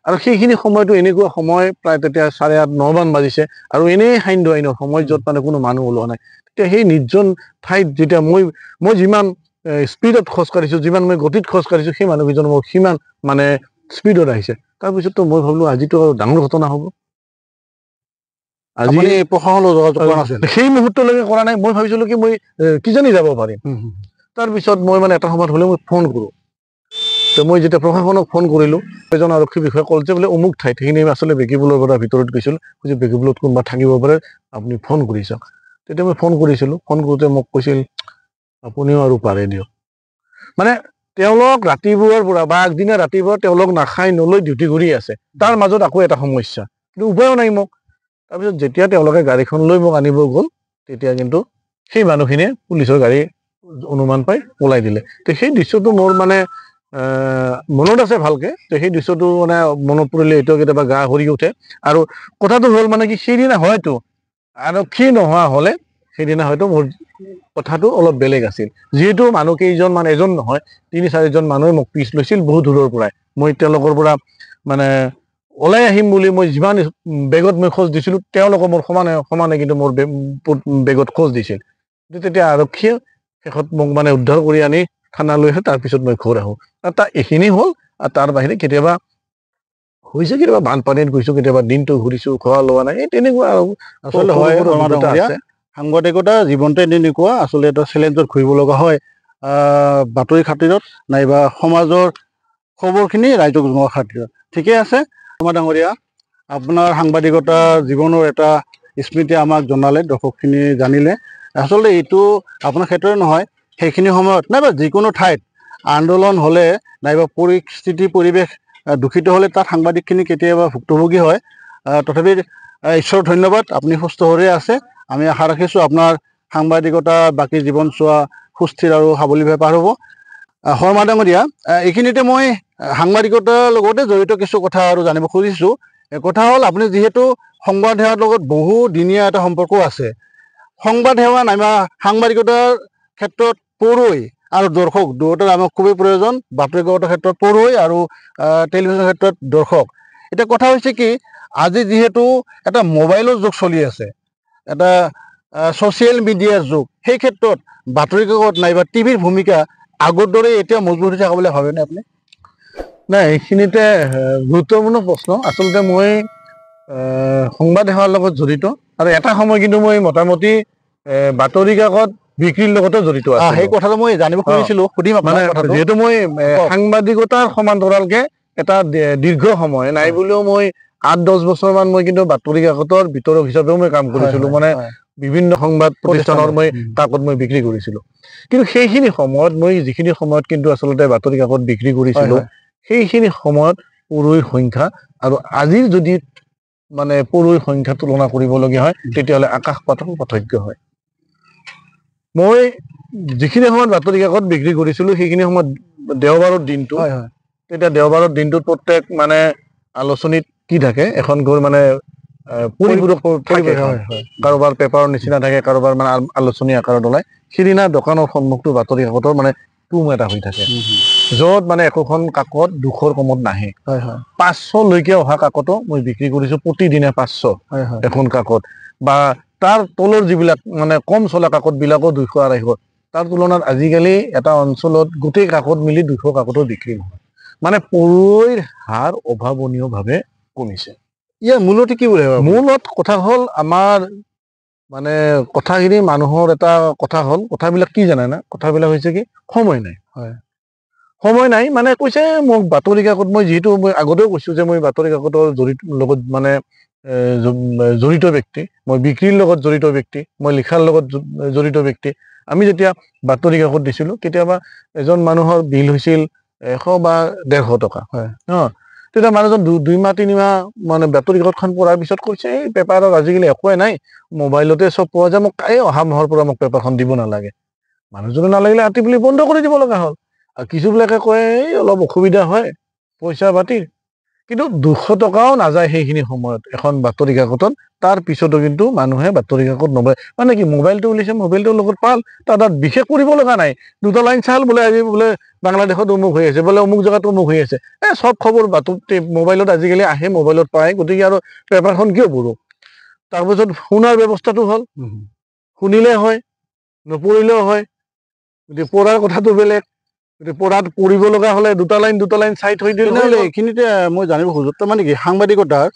আৰু সেইখিনি সময়তো এনেকুৱা সময়, প্ৰায় তেতিয়া 8:30-9 মান বাজিছে, আৰু এনেই সান্ধ্য আইনৰ সময়, য'ত মানে কোনো মানুহ ওলোৱা নাই। তেতিয়া সেই নিৰ্জন ঠাইত যেতিয়া মই যিমান স্পীডত খোজ কাঢ়িছো, যিমান মই গতিত খোজ কাঢ়িছো, সেই মানুহকেইজন মোক সিমান মানে স্পীডত আহিছে। তাৰপিছততো মই ভাবিলো আজিতো ডাঙৰ ঘটনা হ'ব। আজি প্ৰশাসনৰ যোগাযোগ কৰা নাছিল? সেই মুহূৰ্তলৈকে কৰা নাই। মই ভাবিছিলো কি মই কিজানি যাব পাৰিম। তাৰপিছত মই মানে এটা সময়ত হলে মই ফোন কৰো। মই যেতিয়া প্ৰশাসনক ফোন কৰিলো, এজন আৰক্ষী বিষয়াই ক'ল যে বোলে অমুক ঠাইত, সেইখিনি আচলতে বেকিবুলৰ পৰা ভিতৰত গৈছিল, বেকিবুলত কোনোবা থাকিব পাৰে, আপুনি ফোন কৰি চাওক। তেতিয়া মই ফোন কৰিছিলো। ফোন কৰোতে মোক কৈছিল আপুনিও আৰু পাৰে দিয়ক। মানে তেওঁলোক ৰাতিপুৱাৰ পৰা বা আগদিনা ৰাতিপুৱা তেওঁলোক নাখাই নলৈ ডিউটি কৰি আছে, তাৰ মাজত আকৌ এটা সমস্যা, কিন্তু উপায়ো নাই মোক। তাৰপিছত যেতিয়া তেওঁলোকে গাড়ীখন লৈ মোক আনিব গ'ল, তেতিয়া কিন্তু সেই মানুহখিনিয়ে পুলিচৰ গাড়ী অনুমান পাই পলাই দিলে। সেই দৃশ্যটো মোৰ মানে মনত আছে ভালকে। সেই দৃশ্যটো মানে মনত পৰিলে এতিয়াও কেতিয়াবা গা হৰি উঠে। আৰু কথাটো হ'ল মানে কি, সেইদিনা হয়তো আৰক্ষী নোহোৱা হলে সেইদিনা হয়তো মোৰ কথাটো অলপ বেলেগ আছিল। যিহেতু মানুহ কেইজন, মানে এজন নহয়, 3-4জন মানুহে মোক পিছ লৈছিল বহুত দূৰৰ পৰাই। মই তেওঁলোকৰ পৰা মানে ওলাই আহিম বুলি মই যিমান বেগত মই খোজ দিছিলো, তেওঁলোকে মোৰ সমানে কিন্তু মোৰ বেগত খোজ দিছিল। তেতিয়া আৰক্ষীয়ে শেষত মোক মানে উদ্ধাৰ কৰি আনি থানালৈ আহে। তাৰপিছত মই ঘৰ আহো। এইখিনি হ'ল। আৰু তাৰ বাহিৰে কেতিয়াবা হৈছে, কেতিয়াবা বানপানীত গৈছো, কেতিয়াবা দিনটো ঘূৰিছো, খোৱা লোৱা নাই, এই তেনেকুৱা আৰু আচলতে হয় আছে। সাংবাদিকতা জীৱনটো এনেকুৱা, আচলতে এটা চেলেঞ্জত ঘূৰিব লগা হয়। বাতৰি খাতিৰত নাইবা সমাজৰ খবৰখিনি ৰাইজক জনোৱাৰ খাতিৰত। ঠিকে আছে আমাৰ ডাঙৰীয়া, আপোনাৰ সাংবাদিকতা জীৱনৰ এটা স্মৃতি আমাক জনালে, দৰ্শকখিনি জানিলে। আচলতে এইটো আপোনাৰ ক্ষেত্ৰই নহয়, সেইখিনি সময়ত নাইবা যিকোনো ঠাইত আন্দোলন হ'লে নাইবা পৰিস্থিতি পৰিৱেশ দূষিত হ'লে তাত সাংবাদিকখিনি কেতিয়াবা ভুক্তভোগী হয়। তথাপি ঈশ্বৰৰ ধন্যবাদ, আপুনি সুস্থ হৈ আছে। আমি আশা ৰাখিছোঁ আপোনাৰ সাংবাদিকতা বাকী জীৱন চোৱা সুস্থিৰ আৰু সাৱলীলভাৱে পাৰ হ'ব। শৰ্মা ডাঙৰীয়া, এইখিনিতে মই সাংবাদিকতাৰ লগতে জড়িত কিছু কথা আৰু জানিব খুজিছোঁ। কথা হ'ল, আপুনি যিহেতু সংবাদ সেৱাৰ লগত বহুদিনীয়া এটা সম্পৰ্ক আছে। সংবাদ সেৱা নাইবা সাংবাদিকতাৰ ক্ষেত্ৰত পঢ়ুৱৈ আৰু দৰ্শক দুয়োটাৰ আমাক খুবেই প্ৰয়োজন। বাতৰি কাকতৰ ক্ষেত্ৰত পঢ়ুৱৈ আৰু টেলিভিশ্যনৰ ক্ষেত্ৰত দৰ্শক। এতিয়া কথা হৈছে কি, আজি যিহেতু এটা মোবাইলৰ যুগ চলি আছে, এটা ছ'চিয়েল মিডিয়াৰ যুগ, সেই ক্ষেত্ৰত বাতৰি কাকত নাইবা টিভিৰ ভূমিকা আগৰ দৰে এতিয়া মজবুত হৈ থকা বুলি ভাবেনে আপুনি? নাই, এইখিনিতে গুৰুত্বপূৰ্ণ প্ৰশ্ন। আচলতে মই সংবাদ সেৱাৰ লগত জড়িত, আৰু এটা সময় কিন্তু মই মোটামুটি বাতৰি কাকত বিক্ৰীৰ লগতো জড়িত আছিলোঁ। সেই কথাটো মই জানিব খুজিছিলোঁ, সুধিম মানে আপোনাক কথাটো। যিহেতু মই সাংবাদিকতাৰ সমান্তৰালকে এটা দীৰ্ঘ সময় নাই বুলিও মই 8-10 বছৰমান মই কিন্তু বাতৰি কাকতৰ বিতৰক হিচাপেও মই কাম কৰিছিলোঁ। মানে বিভিন্ন সংবাদ প্ৰতিষ্ঠানৰ মই কাকত মই বিক্ৰী কৰিছিলোঁ। কিন্তু সেইখিনি সময়ত মই যিখিনি সময়ত কিন্তু আচলতে বাতৰি কাকত বিক্ৰী কৰিছিলোঁ, সেইখিনি সময়ত পঢ়ুৱৈৰ সংখ্যা আৰু আজিৰ যদি মানে পঢ়ুৱৈৰ সংখ্যা তুলনা কৰিবলগীয়া হয়, তেতিয়াহ'লে আকাশ পাতাল পাৰ্থক্য হয়। মই যিখিনি সময়ত বাতৰি কাকত বিক্ৰী কৰিছিলোঁ, সেইখিনি সময়ত দেওবাৰৰ দিনটো, তেতিয়া দেওবাৰৰ দিনটোত প্ৰত্যেক মানে আলোচনীত কি থাকে, এখন ঘৰ মানে পৰিপূৰক থাকে। কাৰোবাৰ পেপাৰৰ নিচিনা থাকে, কাৰোবাৰ মানে আলোচনী আকাৰত ওলায়। সিদিনা দোকানৰ সন্মুখটো বাতৰি কাকতৰ মানে টুম এটা হৈ থাকে, য'ত মানে একোখন কাকত 200ৰ কমত নাহে। 500লৈকে অহা কাকতো মই বিক্ৰী কৰিছোঁ, প্ৰতিদিনে 500 এখন কাকত। বা তাৰ তলৰ যিবিলাক মানে কম চলা কাকত বিলাকো 200-250। তাৰ তুলনাত আজিকালি এটা অঞ্চলত গোটেই কাকত মিলি 200 কাকতো বিক্ৰী নহয়। মানে পঢ়ুৱৈৰ হাৰ অভাৱনীয়ভাৱে কমিছে। ইয়াৰ মূলতে কি বুলি ভাবে? মূলত কথা হ'ল, আমাৰ মানে কথাখিনি মানুহৰ এটা কথা হ'ল, কথাবিলাক কি জানে না, কথাবিলাক হৈছে কি, সময় নাই। সময় নাই মানে কৈছে মোক বাতৰি কাকত, মই যিহেতু মই আগতেও কৈছোঁ যে মই বাতৰি কাকতৰ লগত মানে জড়িত ব্যক্তি, মই বিক্ৰীৰ লগত জড়িত ব্যক্তি, মই লিখাৰ লগত জড়িত ব্যক্তি। আমি যেতিয়া বাতৰি কাকত দিছিলোঁ, কেতিয়াবা এজন মানুহৰ বিল হৈছিল 100 বা 150 টকা। তেতিয়া মানুহজন 2 মাহ 3 মাহ মানে বাতৰি কাকতখন পঢ়াৰ পিছত কৈছে, এই পেপাৰত আজিকালি একোৱে নাই, মোবাইলতে চব পোৱা যায়, মোক অহা মাহৰ পৰা মোক পেপাৰখন দিব নালাগে। মানুহজনে নালাগিলে আতি বুলি বন্ধ কৰি দিব লগা হ'ল। আৰু কিছুবিলাকে কয় এই অলপ অসুবিধা হয় পইচা পাতিৰ, কিন্তু 200 টকাও নাযায় সেইখিনি সময়ত এখন বাতৰি কাকতত। তাৰ পিছতো কিন্তু মানুহে বাতৰি কাকত নবয়। মানে কি, মোবাইলটো উলিয়াইছে, মোবাইলটোৰ লগত পাল, তাত বিশেষ কৰিব লগা নাই। 2টা লাইন চাল, বোলে আজি বোলে বাংলাদেশত অমুক হৈ আছে, বোলে অমুক জেগাত অমুক হৈ আছে। চব খবৰ মোবাইলত আজিকালি আহে, মোবাইলত পায়, গতিকে আৰু পেপাৰখন কিয় পঢ়ো। তাৰপিছত শুনাৰ ব্যৱস্থাটো হ'ল, শুনিলে হয়, নপঢ়িলেও হয়। গতিকে পঢ়াৰ কথাটো বেলেগ। পঢ়িব লগা হ'লে 2টা লাইন চাই থৈ দিলে। তেনেহ'লে এইখিনিতে মই জানিব খোজোঁ, তাৰমানে কি সাংবাদিকতাৰ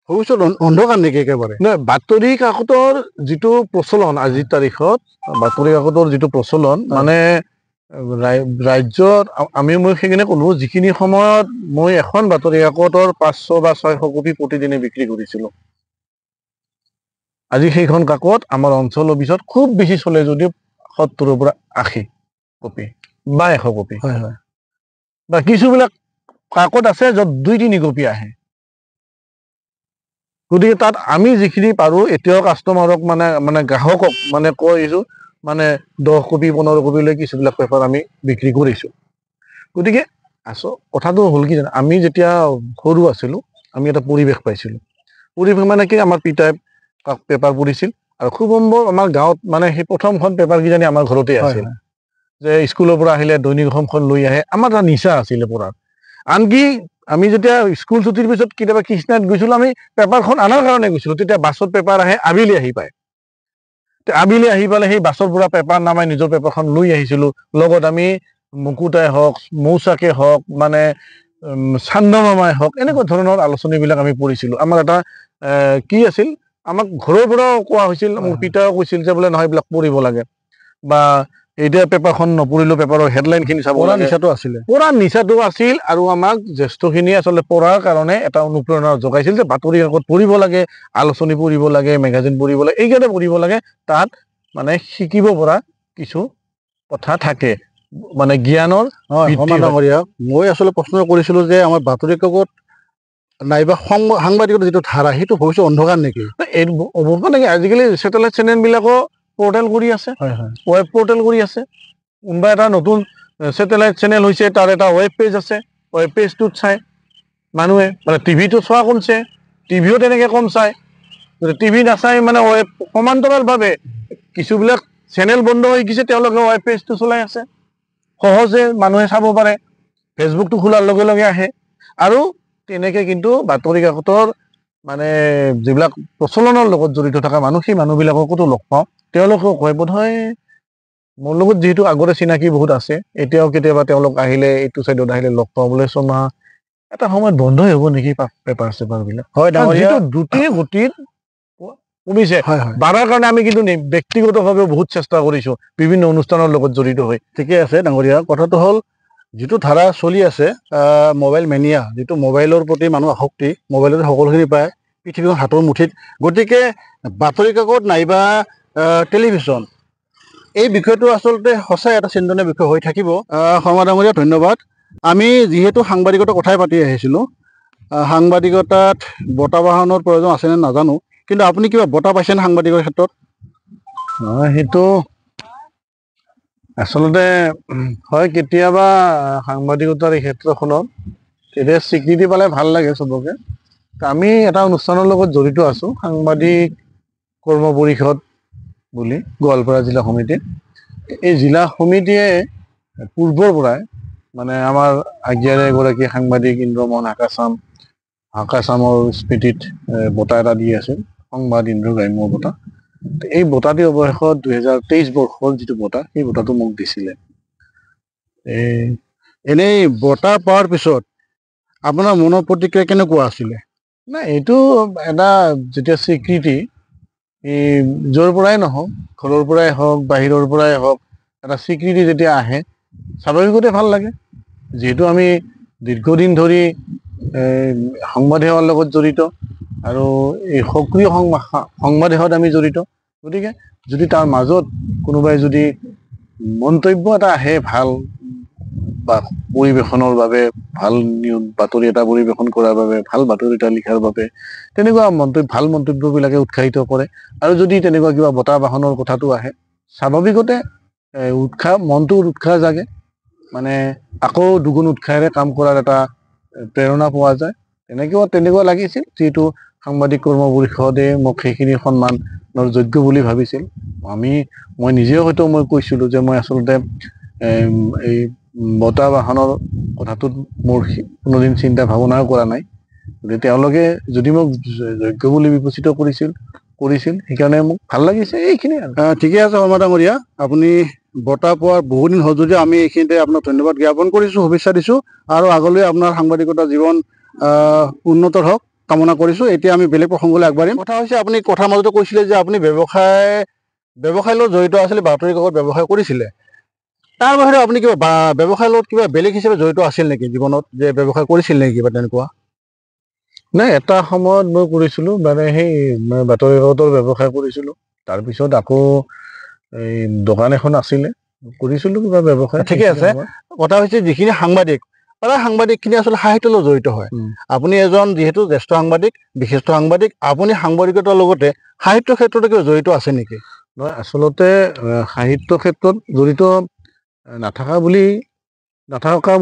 ভৱিষ্যত অন্ধকাৰ নেকি একেবাৰে? নহয়, বাতৰি কাকতৰ যিটো প্ৰচলন আজিৰ তাৰিখত, বাতৰি কাকতৰ যিটো প্ৰচলন, মানে ৰাজ্যত মই সেইখিনি ক'লো, যিখিনি সময়ত মই এখন বাতৰি কাকতৰ 500 বা 600 কপি প্ৰতিদিনে বিক্ৰী কৰিছিলোঁ, আজি সেইখন কাকত আমাৰ অঞ্চল অফিচত খুব বেছি চলে যদিও 70ৰ পৰা 80 কপি বা 100 কপি। বা কিছুবিলাক কাকত আছে য'ত 2-3 কপি আহে। গতিকে তাত আমি যিখিনি পাৰোঁ, এতিয়াও কাষ্টমাৰক মানে গ্ৰাহকক মানে কৈছোঁ, মানে 10 কপি 15 কপিলৈ কিছুবিলাক পেপাৰ আমি বিক্ৰী কৰিছোঁ। গতিকে কথাটো হ'ল কি জানে, আমি যেতিয়া সৰু আছিলোঁ, আমি এটা পৰিৱেশ পাইছিলোঁ। পৰিৱেশ মানে কি, আমাৰ পিতাই পেপাৰ পঢ়িছিল, আৰু খুব সম্ভৱ আমাৰ গাঁৱত মানে সেই প্ৰথমখন পেপাৰ কিজানি আমাৰ ঘৰতে আছিল। যে স্কুলৰ পৰা আহিলে দৈনিক অসমখন লৈ আহে, আমাৰ এটা নিচা আছিলে পঢ়াৰ। আনকি আমি যেতিয়া স্কুল ছুটিৰ পিছত কেতিয়াবা কৃষ্ণাত গৈছিলোঁ, আমি পেপাৰখন আনাৰ কাৰণে গৈছিলোঁ। তেতিয়া বাছত পেপাৰ আহে, আবেলি আহি পায়। আবেলি আহি পালে সেই বাছৰ পৰা পেপাৰ নামাই নিজৰ পেপাৰখন লৈ আহিছিলোঁ। লগত আমি মুকুতাই হওক, মৌচাকে হওক, মানে চান্দমামাই হওক, এনেকুৱা ধৰণৰ আলোচনীবিলাক আমি পঢ়িছিলোঁ। আমাৰ এটা কি আছিল, আমাক ঘৰৰ পৰাও কোৱা হৈছিল, মোৰ পিতাও কৈছিল যে বোলে নহয়, এইবিলাক পঢ়িব লাগে। বা এতিয়া পেপাৰখন নপঢ়িলেও পেপাৰৰ হেডলাইনখিনি চাব লাগে। পঢ়াৰ নিচাটো আছিল, আৰু আমাক জ্যেষ্ঠখিনিয়ে আচলতে পঢ়াৰ কাৰণে এটা অনুপ্ৰেৰণা যোগাইছিল যে বাতৰি কাকত পঢ়িব লাগে, আলোচনী পঢ়িব লাগে, মেগাজিন পঢ়িব লাগে, এইকেইটা পঢ়িব লাগে। তাত মানে শিকিব পৰা কিছু কথা থাকে। মানে জ্ঞানৰ হয় বৃদ্ধি শৰ্মা হয়। ডাঙৰীয়া, মই আচলতে প্ৰশ্ন কৰিছিলোঁ যে আমাৰ বাতৰি কাকত নাইবা সাংবাদিকতাৰ যিটো ধাৰা সেইটো ভৱিষ্যত অন্ধকাৰ নেকি? এই হ'ব নেকি, আজিকালি ছেটেলাইট চেনেলবিলাকো পৰ্টেল কৰি আছে, হয় হয় ৱেব পৰ্টেল কৰি আছে। কোনোবা এটা নতুন ছেটেলাইট চেনেল হৈছে, তাৰ এটা ৱেব পেজ আছে, ৱেব পেজটোত চায় মানুহে। মানে টিভিটো চোৱা কমছে, টিভিও তেনেকৈ কম চায়। টিভি নাচাই মানে ৱেব সমান্তৰালভাৱে কিছুবিলাক চেনেল বন্ধ হৈ গৈছে, তেওঁলোকে ৱেব পেজটো চলাই আছে, সহজে মানুহে চাব পাৰে। ফেচবুকটো খোলাৰ লগে লগে আহে। আৰু তেনেকৈ কিন্তু বাতৰি কাকতৰ মানে যিবিলাক প্ৰচলনৰ লগত জড়িত থকা মানুহ, সেই মানুহবিলাককো লগ পাওঁ। তেওঁলোকেও কয় বোধহয় মোৰ লগত যিহেতু আগতে চিনাকি বহুত আছে, এতিয়াও কেতিয়াবা তেওঁলোক আহিলে, এইটো চাইডত আহিলে লগ পাওঁ বোলে, ছমাহ এটা সময়ত বন্ধই হ'ব নেকি পেপাৰ চেপাৰবিলাক। হয় কাৰণ ডাঙৰীয়া, যিটো দ্ৰুতিৰ গতিত কমিছে, হয় হয় বাঢ়াৰ কাৰণে আমি কিন্তু ব্যক্তিগতভাৱেও বহুত চেষ্টা কৰিছোঁ বিভিন্ন অনুষ্ঠানৰ লগত জড়িত হৈ। ঠিকে আছে ডাঙৰীয়া। কথাটো হ'ল যিটো ধাৰা চলি আছে, মোবাইল মেনিয়া, যিটো মোবাইলৰ প্ৰতি মানুহ আসক্তি, মোবাইলতে সকলোখিনি পায়, পৃথিৱীখন হাতৰ মুঠিত। গতিকে বাতৰি কাকত নাইবা টেলিভিশ্যন, এই বিষয়টো আচলতে সঁচাই এটা চিন্তনীয় বিষয় হৈ থাকিব। শৰ্মা ডাঙৰীয়া ধন্যবাদ। আমি যিহেতু সাংবাদিকতাৰ কথাই পাতি আহিছিলোঁ, সাংবাদিকতাত বঁটা বাহনৰ প্ৰয়োজন আছেনে নাজানো, কিন্তু আপুনি কিবা বঁটা পাইছেনে সাংবাদিকৰ ক্ষেত্ৰত? সেইটো আচলতে হয়, কেতিয়াবা সাংবাদিকতাৰ এই ক্ষেত্ৰখনত তেতিয়া স্বীকৃতি পালে ভাল লাগে চবকে। আমি এটা অনুষ্ঠানৰ লগত জড়িত আছোঁ, সাংবাদিক কৰ্ম পৰিষদ বুলি, গোৱালপাৰা জিলা সমিতি। এই জিলা সমিতিয়ে পূৰ্বৰ পৰাই মানে আমাৰ আগিয়াৰে এগৰাকী সাংবাদিক ইন্দ্ৰমোহন হাকাচামৰ স্মৃতিত বঁটা এটা দি আছিল, সংবাদ ইন্দ্ৰ গ্ৰাম্য বঁটা। এই বঁটাটি অৱশেষত 2023 বৰ্ষৰ যিটো বঁটা, সেই বঁটাটো মোক দিছিলে। এনেই বঁটা পোৱাৰ পিছত আপোনাৰ মনৰ প্ৰতিক্ৰিয়া কেনেকুৱা আছিলে? নাই, এইটো এটা যেতিয়া স্বীকৃতি, এই য'ৰ পৰাই নহওক, ঘৰৰ পৰাই হওক, বাহিৰৰ পৰাই হওক, এটা স্বীকৃতি যেতিয়া আহে, স্বাভাৱিকতে ভাল লাগে। যিহেতু আমি দীৰ্ঘদিন ধৰি সংবাদ সেৱাৰ লগত জড়িত, আৰু এই সক্ৰিয় সংবাদ সেৱাত আমি জড়িত। গতিকে যদি তাৰ মাজত কোনোবাই যদি মন্তব্য এটা আহে ভাল, বা পৰিৱেশনৰ বাবে, ভাল বাতৰি এটা পৰিৱেশন কৰাৰ বাবে, ভাল বাতৰি এটা লিখাৰ বাবে, তেনেকুৱা ভাল মন্তব্যবিলাকে উৎসাহিত কৰে। আৰু যদি তেনেকুৱা কিবা বঁটা বাহনৰ কথাটো আহে, স্বাভাৱিকতে মনটোত উৎসাহ জাগে। মানে আকৌ দুগুণ উৎসাহেৰে কাম কৰাৰ এটা প্ৰেৰণা পোৱা যায়। তেনেকুৱা লাগিছিল, যিহেতু সাংবাদিক কৰ্ম পৰিষদে মোক সেইখিনি সন্মানৰ যোগ্য বুলি ভাবিছিল। মই নিজেও হয়তো মই কৈছিলোঁ যে মই আচলতে এই বঁটা বাহনৰ কথাটোত মোৰ কোনোদিন চিন্তা ভাৱনাও কৰা নাই। গতিকে তেওঁলোকে যদি মোক যোগ্য বুলি বিবেচিত কৰিছিল, সেইকাৰণে মোক ভাল লাগিছে, এইখিনি আৰু। ঠিকে আছে শৰ্মা ডাঙৰীয়া, আপুনি বঁটা পোৱাৰ বহুদিন হ'ল যদিও আমি এইখিনিতে আপোনাক ধন্যবাদ জ্ঞাপন কৰিছোঁ, শুভেচ্ছা দিছোঁ, আৰু আগলৈ আপোনাৰ সাংবাদিকতা জীৱন উন্নতৰ হওক কামনা কৰিছোঁ। এতিয়া আমি বেলেগ প্ৰসংগলৈ আগবাঢ়িম। কথা হৈছে, আপুনি কথাৰ মাজতে কৈছিলে যে আপুনি ব্যৱসায়ৰ লগত জড়িত আছিলে, বাতৰি কাকত ব্যৱসায় কৰিছিলে। তাৰ বাহিৰে আপুনি কিবা ব্যৱসায়ৰ লগত কিবা বেলেগ হিচাপে জড়িত আছিল নেকি জীৱনত, যে ব্যৱসায় কৰিছিল নেকি কিবা তেনেকুৱা? নাই, এটা সময়ত মই কৰিছিলোঁ, মানে সেই বাতৰি কাকতৰ ব্যৱসায় কৰিছিলোঁ। তাৰপিছত আকৌ এই দোকান এখন আছিলে, কৰিছিলোঁ কিবা ব্যৱসায়। ঠিকে আছে। কথা হৈছে, যিখিনি সাংবাদিক, প্ৰায় সাংবাদিকখিনি আচলতে সাহিত্যৰ লগত জড়িত হয়। আপুনি এজন যিহেতু জ্যেষ্ঠ সাংবাদিক, বিশিষ্ট সাংবাদিক, আপুনি সাংবাদিকতাৰ লগতে সাহিত্য ক্ষেত্ৰতো কিবা জড়িত আছে নেকি? নহয়, আচলতে সাহিত্য ক্ষেত্ৰত জড়িত নাথকা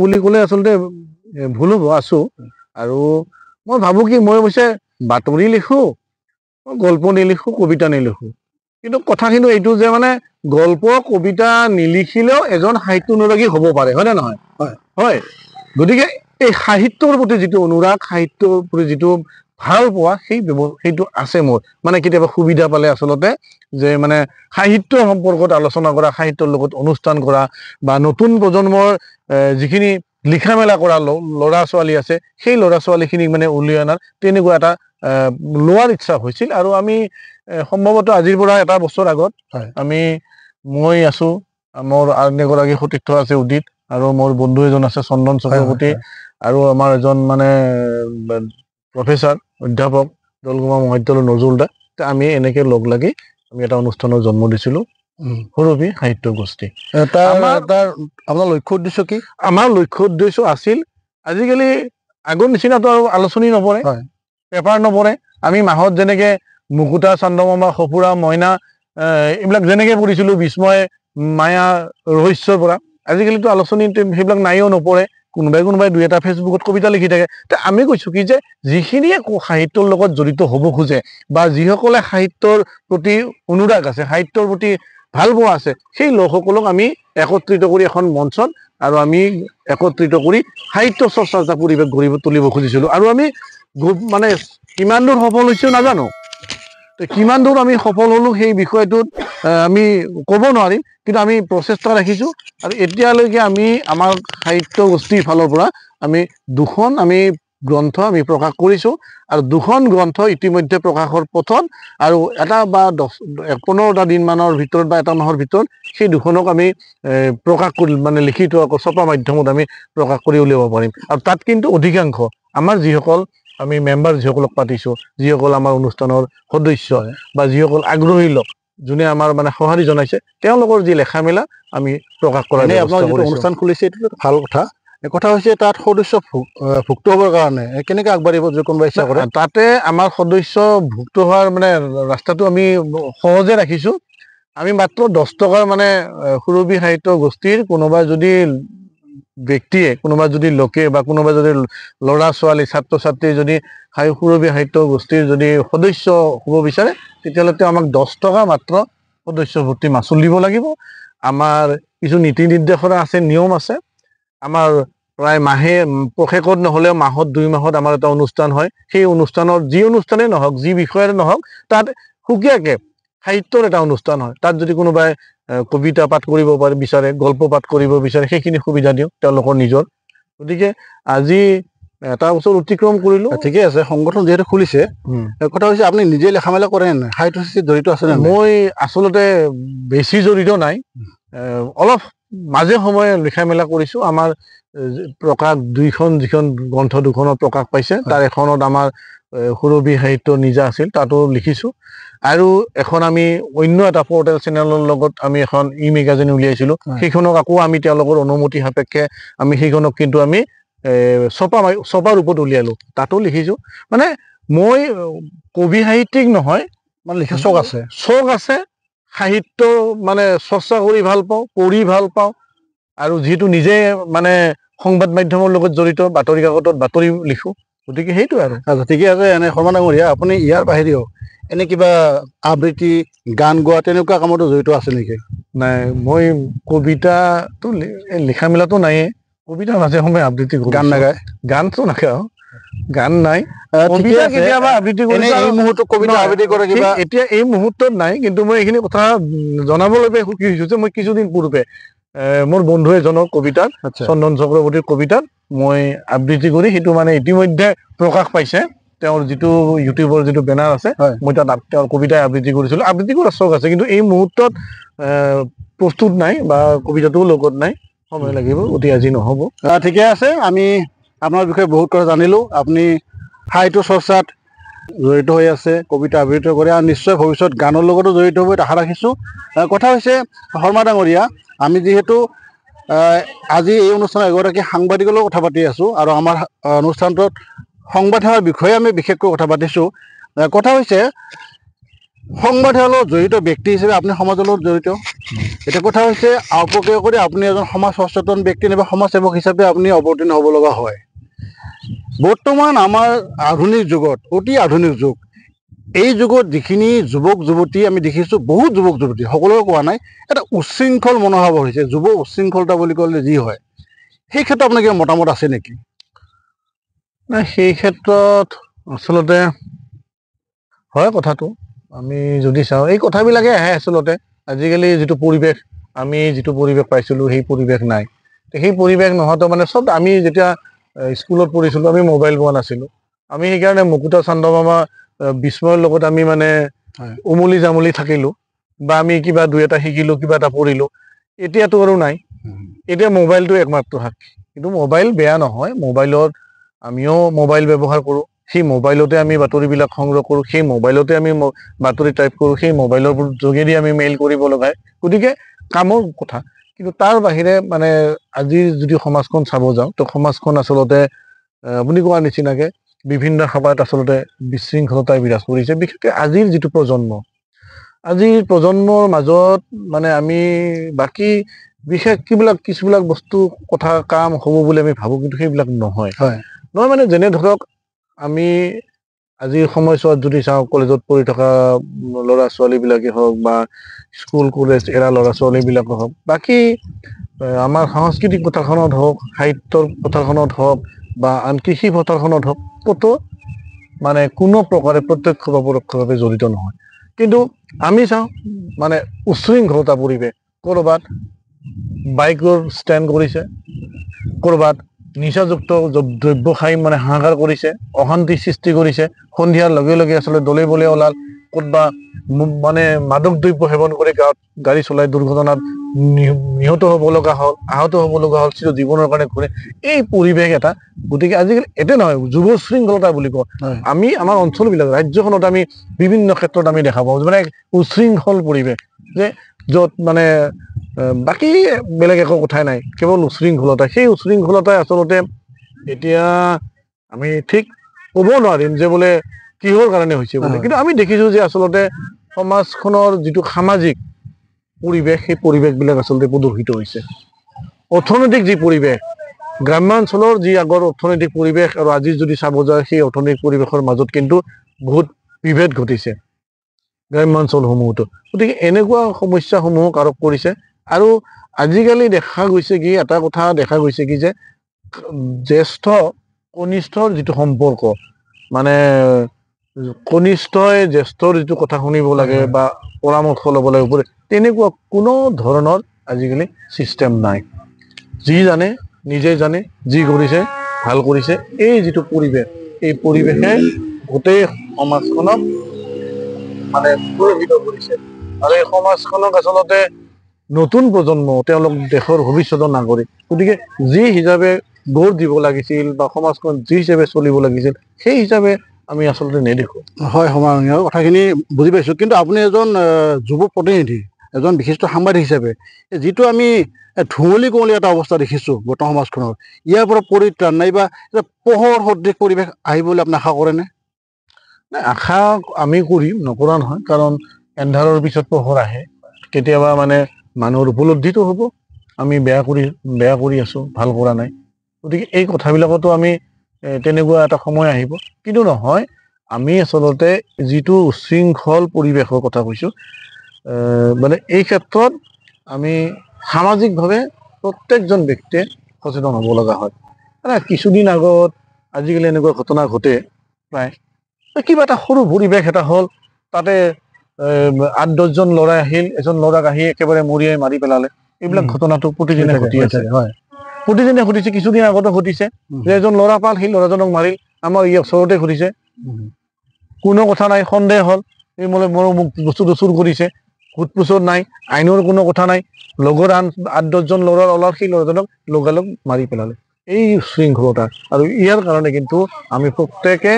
বুলি ক'লে আচলতে ভুল হ'ব, আছোঁ। আৰু মই ভাবোঁ কি, মই অৱশ্যে বাতৰি লিখোঁ, গল্প নিলিখোঁ, কবিতা নিলিখোঁ। কিন্তু কথাখিনি এইটো যে মানে গল্প কবিতা নিলিখিলেও এজন সাহিত্য অনুৰাগী হ'ব পাৰে, হয় নে নহয়? হয়। গতিকে এই সাহিত্যৰ প্ৰতি যিটো অনুৰাগ, সাহিত্যৰ প্ৰতি যিটো ভাল পোৱা, সেইটো আছে মোৰ। মানে কেতিয়াবা সুবিধা পালে আচলতে যে মানে সাহিত্য সম্পৰ্কত আলোচনা কৰা, সাহিত্যৰ লগত অনুষ্ঠান কৰা, বা নতুন প্ৰজন্মৰ যিখিনি লিখা মেলা কৰা ল'ৰা ছোৱালী আছে, সেই ল'ৰা ছোৱালীখিনিক মানে উলিয়াই অনাৰ তেনেকুৱা এটা লোৱাৰ ইচ্ছা হৈছিল। আৰু আমি সম্ভৱতঃ আজিৰ পৰা এটা বছৰ আগত মই আছোঁ, মোৰ আন এগৰাকী সতীৰ্থ আছে উদিত, আৰু মোৰ বন্ধু এজন আছে চন্দন চক্ৰৱৰ্তী, আৰু আমাৰ এজন মানে প্ৰফেচাৰ অধ্যাপক দৌল কুমাৰ মহাবিদ্যালয়ৰ নজৰুল দা, আমি এনেকে লগ লাগি আমি এটা অনুষ্ঠানৰ জন্ম দিছিলোঁ। সুৰভি সাহিত্য গোষ্ঠী। তাৰ আমাৰ- তাৰ আপোনাৰ লক্ষ্য উদ্দেশ্য কি? আমাৰ লক্ষ্য উদ্দেশ্য আছিল, আজিকালি আগৰ নিচিনাতো আৰু আলোচনী নপৰে, হয়। পেপাৰ নপৰে। আমি মাহত যেনেকে মুকুতা, চন্দ্ৰমামা, সঁফুৰা, মইনা এইবিলাক যেনেকে পঢ়িছিলো, বিস্ময়, মায়া, ৰহস্যৰ পৰা, আজিকালিতো আলোচনী সেইবিলাক নাইও, নপৰে। কোনোবাই দুই এটা ফেচবুকত কবিতা লিখি থাকে। তে আমি কৈছো কি যে যিখিনিয়ে সাহিত্যৰ লগত জড়িত হ'ব খোজে বা যিসকলে সাহিত্যৰ প্ৰতি অনুৰাগ আছে, সাহিত্যৰ প্ৰতি ভাল পোৱা আছে, সেই লোকসকলক আমি একত্ৰিত কৰি এখন মঞ্চত আৰু আমি একত্ৰিত কৰি সাহিত্য চৰ্চাৰ এটা পৰিৱেশ গঢ়ি তুলিব খুজিছিলো। আৰু আমি মানে কিমান দূৰ সফল হৈছো নাজানো, কিমান দূৰ আমি সফল হলো সেই বিষয়টোত আমি ক'ব নোৱাৰিম, কিন্তু আমি প্ৰচেষ্টা ৰাখিছো। আৰু এতিয়ালৈকে আমি আমাৰ সাহিত্য গোষ্ঠীৰ ফালৰ পৰা আমি 2খন আমি গ্ৰন্থ আমি প্ৰকাশ কৰিছো, আৰু 2খন গ্ৰন্থ ইতিমধ্যে প্ৰকাশৰ পথত, আৰু এটা বা 15টা দিন মানৰ ভিতৰত বা এটা মাহৰ ভিতৰত সেই 2খনক আমি প্ৰকাশ কৰি মানে লিখিত আকৌ ছপা মাধ্যমত আমি প্ৰকাশ কৰি উলিয়াব পাৰিম। আৰু তাত কিন্তু অধিকাংশ আমাৰ যিসকল আমি মেম্বাৰ যিসকলক পাতিছো, যিসকল আমাৰ অনুষ্ঠানৰ সদস্য বা যিসকল আগ্ৰহী লোক, যোনে আমাৰ মানে সঁহাৰি জনাইছে, তেওঁলোকৰ যি লেখা মেলা আমি প্ৰকাশ কৰাৰ এনে আপোনাৰ ব্যৱস্থা যিটো কৰিছো। অনুষ্ঠান খুলিছে এইটো ভাল কথা। কথা হৈছে তাত সদস্য ভুক্ত হ'বৰ কাৰণে কেনেকে আগবাঢ়িব যদি কোনোবা ইচ্ছা কৰে? তাতে আমাৰ সদস্য ভুক্ত হোৱাৰ মানে ৰাস্তাটো আমি সহজে ৰাখিছো। আমি মাত্ৰ 10 টকাৰ মানে সুৰভি সাহিত্য গোষ্ঠীৰ কোনোবা যদি ব্যক্তিয়ে, কোনোবা যদি লোকে বা কোনোবা যদি ল'ৰা ছোৱালী, ছাত্ৰ ছাত্ৰী যদি সুৰভি সাহিত্য গোষ্ঠীৰ যদি সদস্য হ'ব বিচাৰে, তেতিয়াহ'লে তেওঁ আমাক 10 টকা মাত্ৰ সদস্য ভৰ্তি মাচুল দিব লাগিব। আমাৰ কিছু নীতি নিৰ্দেশনা আছে, নিয়ম আছে। আমাৰ প্ৰায় মাহে, পষেকত নহ'লেও মাহত 2 মাহত আমাৰ এটা অনুষ্ঠান হয়। সেই অনুষ্ঠানৰ যি অনুষ্ঠানেই নহওক, যি বিষয়েৰে নহওক, তাত সুকীয়াকে সাহিত্যৰ এটা অনুষ্ঠান হয়। তাত যদি কোনোবাই কবিতা পাঠ কৰিব বিচাৰে, গল্প পাঠ কৰিব বিচাৰে, সেইখিনি সুবিধা দিওঁ তেওঁলোকৰ নিজৰ। গতিকে আজি এটা বছৰ অতিক্ৰম কৰিলো। ঠিকে আছে, সংগঠন যিহেতু খুলিছে, কথা হৈছে আপুনি নিজে লেখা মেলা কৰে নে নাই? সাহিত্য সৃষ্টিত জড়িত আছে নে নাই? মই আচলতে বেছি জড়িত নাই, অলপ মাজে সময়ে লিখা মেলা কৰিছো। আমাৰ প্ৰকাশ যিখন গ্ৰন্থ 2খনত প্ৰকাশ পাইছে, তাৰ এখনত আমাৰ সুৰভি সাহিত্য নিজা আছিল, তাতো লিখিছো। আৰু এখন আমি অন্য এটা পৰ্টেল চেনেলৰ লগত আমি এখন মেগাজিন উলিয়াইছিলো, সেইখনক আকৌ আমি তেওঁলোকৰ অনুমতি সাপেক্ষে আমি সেইখনক কিন্তু আমি ছপা ৰূপত উলিয়ালো, তাতো লিখিছো। মানে মই কবি সাহিত্যিক নহয়, মানে লিখা চখ আছে। চখ আছে, সাহিত্য মানে চৰ্চা কৰি ভাল পাওঁ, পঢ়ি ভাল পাওঁ। আৰু যিহেতু নিজে মানে সংবাদ মাধ্যমৰ লগত জড়িত, বাতৰি কাকতত বাতৰি লিখো, গতিকে সেইটোৱে আৰু। আচ্ছা, ঠিকে আছে। এনে শৰ্মা ডাঙৰীয়া, আপুনি ইয়াৰ বাহিৰেও এনে কিবা আবৃত্তি, গান গোৱা তেনেকুৱা কামতো জড়িত আছে নেকি? নাই, মই কবিতাটো লিখা মেলাটো নাইয়ে, কবিতা মাজে সময়ে আবৃত্তি কৰিছো। গান নাগায়? গানটো নাগাওঁ, গান নাই। ঠিকে কবিতা আছে। কেতিয়াবা আবৃত্তি এনে কৰিছো। এই মুহূৰ্তত কবিতা আবৃত্তি কৰে কিবা? এতিয়া এই মুহূৰ্তত নাই, কিন্তু মই এইখিনি কথা জনাবলৈ পাই সুখী হৈছো যে মই কিছুদিন পূৰ্বে মোৰ বন্ধু এজনৰ কবিতাত, চন্দন চক্ৰৱৰ্তীৰ কবিতাত মই আবৃত্তি কৰি সেইটো মানে ইতিমধ্যে প্ৰকাশ পাইছে। তেওঁৰ যিটো ইউটিউবৰ যিটো বেনাৰ আছে, মই তাত তেওঁৰ কবিতাই আবৃত্তি কৰিছিলো। আবৃত্তি কৰাৰ চখ আছে, কিন্তু এই মুহূৰ্তত প্ৰস্তুত নাই বা কবিতাটোও লগত নাই, সময় লাগিব, অতি আজি নহ'ব। ঠিকে আছে, আমি আপোনাৰ বিষয়ে বহুত কথা জানিলো। আপুনি সাহিত্য চৰ্চাত জড়িত হৈ আছে, কবিতা আবৃত্তি কৰে, আৰু নিশ্চয় ভৱিষ্যত গানৰ লগতো জড়িত হৈ আশা ৰাখিছোঁ। কথা হৈছে শৰ্মা ডাঙৰীয়া, আমি যিহেতু আজি এই অনুষ্ঠানৰ এগৰাকী সাংবাদিকৰ লগত কথা পাতি আছোঁ, আৰু আমাৰ অনুষ্ঠানটোত সংবাদ সেৱাৰ বিষয়ে আমি বিশেষকৈ কথা পাতিছোঁ। কথা হৈছে সংবাদ সেৱাৰ লগত জড়িত ব্যক্তি হিচাপে আপুনি সমাজৰ লগত জড়িত। এতিয়া কথা হৈছে আওপকীয়া কৰি আপুনি এজন সমাজ সচেতন ব্যক্তি নাইবা সমাজসেৱক হিচাপে আপুনি অৱতীৰ্ণ হ'ব লগা হয়। বৰ্তমান আমাৰ আধুনিক যুগত, অতি আধুনিক যুগ, এই যুগত যিখিনি যুৱক যুৱতী আমি দেখিছোঁ, বহুত যুৱক যুৱতী, সকলোকে কোৱা নাই, এটা উচ্ছৃংখল মনোভাৱ হৈছে, যুৱ উচ্ছৃংখলতা বুলি ক'লে যি হয়, সেই ক্ষেত্ৰত আপোনাৰ কিবা মতামত আছে নেকি? নাই, সেই ক্ষেত্ৰত আচলতে হয় কথাটো। আমি যদি চাওঁ, এই কথাবিলাকে আহে আচলতে। আজিকালি যিটো পৰিৱেশ, আমি যিটো পৰিৱেশ পাইছিলোঁ, সেই পৰিৱেশ নাই। সেই পৰিৱেশ নোহোৱাটো মানে চব, আমি যেতিয়া স্কুলত পঢ়িছিলোঁ, আমি মোবাইল পোৱা নাছিলোঁ। আমি সেইকাৰণে মুকুতা চন্দ্ৰমামা, বিস্ময়ৰ লগত আমি মানে উমলি জামলি থাকিলোঁ, বা আমি কিবা দুই এটা শিকিলোঁ, কিবা এটা পঢ়িলোঁ। এতিয়াতো আৰু নাই। এতিয়া মোবাইলটো একমাত্ৰ সাক্ষী। কিন্তু মোবাইল বেয়া নহয়, মোবাইলত আমিও মোবাইল ব্যৱহাৰ কৰোঁ, সেই মোবাইলতে আমি বাতৰিবিলাক সংগ্ৰহ কৰোঁ, সেই মোবাইলতে আমি বাতৰি টাইপ কৰোঁ, সেই মোবাইলৰ যোগেদি আমি মেইল কৰিব লগা হয়। গতিকে কামৰ কথা, কিন্তু তাৰ বাহিৰে মানে আজিৰ যদি সমাজখন চাব যাওঁ, তো সমাজখন আচলতে আপুনি কোৱাৰ নিচিনাকে বিভিন্ন সময়ত আচলতে বিশৃংখলতাই বিৰাজ কৰিছে। বিশেষকৈ আজিৰ যিটো আজিৰ প্ৰজন্মৰ মাজত মানে আমি বাকী বিশেষ কিছুবিলাক বস্তু কথা কাম হ'ব বুলি আমি ভাবোঁ, কিন্তু সেইবিলাক নহয় মানে যেনে ধৰক আমি আজিৰ সময়ছোৱাত যদি চাওঁ, কলেজত পঢ়ি থকা ল'ৰা ছোৱালীবিলাকেই হওক বা স্কুল কলেজ এৰা ল'ৰা ছোৱালীবিলাকে হওক, বাকী আমাৰ সাংস্কৃতিক পথাৰখনত হওক, সাহিত্যৰ পথাৰখনত হওক বা আন কৃষি পথাৰখনত হওক, ক'তো মানে কোনো প্ৰকাৰে প্ৰত্যক্ষ বা পৰোক্ষভাৱে জড়িত নহয়। কিন্তু আমি চাওঁ মানে উশৃংখলতা পৰিৱেশ, ক'ৰবাত বাইকৰ ষ্টেণ্ড কৰিছে, ক'ৰবাত নিচাযুক্ত দ্ৰব্য খাই মানে হাহাকাৰ কৰিছে, অশান্তি সৃষ্টি কৰিছে, সন্ধিয়াৰ লগে লগে আচলতে দলে বলে ওলাল, ক'তবা মানে মাদক দ্ৰব্য সেৱন কৰি গাঁৱত গাড়ী চলাই দুৰ্ঘটনাত নিহত হ'ব লগা হ'ল, আহত হ'ব লগা হ'ল, চিৰ জীৱনৰ কাৰণে ঘূৰে, এই পৰিৱেশ এটা। গতিকে আজিকালি এতে নহয়, যুৱ শৃংখলতা বুলি কওঁ আমি, আমাৰ অঞ্চলবিলাক ৰাজ্যখনত আমি বিভিন্ন ক্ষেত্ৰত আমি দেখা পাওঁ মানে উশৃংখল পৰিৱেশ, যে য'ত মানে বাকী বেলেগ একো কথাই নাই, কেৱল উশৃংখলতা। সেই উশৃংখলতাই আচলতে এতিয়া আমি ঠিক ক'ব নোৱাৰিম যে বোলে কিহৰ কাৰণে হৈছে বোলে, কিন্তু আমি দেখিছোঁ যে আচলতে সমাজখনৰ যিটো সামাজিক পৰিৱেশ, সেই পৰিৱেশবিলাক আচলতে প্ৰদূষিত হৈছে। অৰ্থনৈতিক যি পৰিৱেশ, গ্ৰাম্যাঞ্চলৰ যি আগৰ অৰ্থনৈতিক পৰিৱেশ আৰু আজি যদি চাব যায়, সেই অৰ্থনৈতিক পৰিৱেশৰ মাজত কিন্তু বহুত বিভেদ ঘটিছে গ্ৰাম্যাঞ্চলসমূহতো। গতিকে এনেকুৱা সমস্যাসমূহক আৰোপ কৰিছে। আৰু আজিকালি দেখা গৈছে কি, এটা কথা দেখা গৈছে কি, যে জ্যেষ্ঠ কনিষ্ঠৰ যিটো সম্পৰ্ক, মানে কনিষ্ঠই জ্যেষ্ঠৰ যিটো কথা শুনিব লাগে বা পৰামৰ্শ ল'ব লাগে, তেনেকুৱা কোনো ধৰণৰ আজিকালি চিষ্টেম নাই। যি জানে নিজে জানে, যি কৰিছে ভাল কৰিছে। এই যিটো পৰিৱেশ, এই পৰিৱেশে গোটেই সমাজখনক মানে সুৰক্ষিত কৰিছে। আৰু এই সমাজখনক আচলতে নতুন প্ৰজন্ম, তেওঁলোক দেশৰ ভৱিষ্যতৰ নাগৰিক, গতিকে যি হিচাপে গঢ় দিব লাগিছিল বা সমাজখন যি হিচাপে চলিব লাগিছিল, সেই হিচাপে আমি আচলতে নেদেখোঁ। হয়, সমাননীয় কথাখিনি বুজি পাইছোঁ। কিন্তু আপুনি এজন যুৱ প্ৰতিনিধি, এজন বিশিষ্ট সাংবাদিক হিচাপে যিটো আমি ধুঁৱলি কুঁৱলী এটা অৱস্থা দেখিছোঁ বৰ্তমান সমাজখনৰ, ইয়াৰ পৰা পৰিত্ৰাণ নাইবা পোহৰ সদৃশ পৰিৱেশ আহিবলৈ আপুনি আশা কৰেনে? নাই, আশা আমি কৰিম, নকৰা নহয়, কাৰণ এন্ধাৰৰ পিছত পোহৰ আহে। কেতিয়াবা মানে মানুহৰ উপলব্ধিটো হ'ব আমি বেয়া কৰি আছোঁ, ভাল কৰা নাই। গতিকে এই কথাবিলাকতো আমি তেনেকুৱা এটা সময় আহিব। কিন্তু নহয়, আমি আচলতে যিটো উশৃংখল পৰিৱেশৰ কথা কৈছোঁ, মানে এই ক্ষেত্ৰত আমি সামাজিকভাৱে প্ৰত্যেকজন ব্যক্তিয়ে সচেতন হ'ব লগা হয়। মানে কিছুদিন আগত আজিকালি এনেকুৱা ঘটনা ঘটে প্ৰায়, কিবা এটা সৰু পৰিৱেশ এটা হ'ল, তাতে 8-10জন ল'ৰাই আহিল, এজন ল'ৰাক আহি একেবাৰে মৰিয়াই মাৰি পেলালে। এইবিলাক ঘটনাটো প্ৰতিদিনে ঘটি আছে, প্ৰতিদিনে ঘটিছে। কিছুদিন আগতো ঘটিছে যে এজন ল'ৰা পাল, সেই ল'ৰাজনক মাৰিল, আমাৰ এই ওচৰতে ঘটিছে। কোনো কথা নাই, সন্দেহ হ'ল, এই মোৰ বস্তুটো চুৰ কৰিছে, সোধ পোছৰ নাই, আইনৰ কোনো কথা নাই, লগৰ 8-10জন ল'ৰাৰ ওলাল, সেই ল'ৰাজনক লগালগ মাৰি পেলালে। এই শৃংখলতা, আৰু ইয়াৰ কাৰণে কিন্তু আমি প্ৰত্যেকে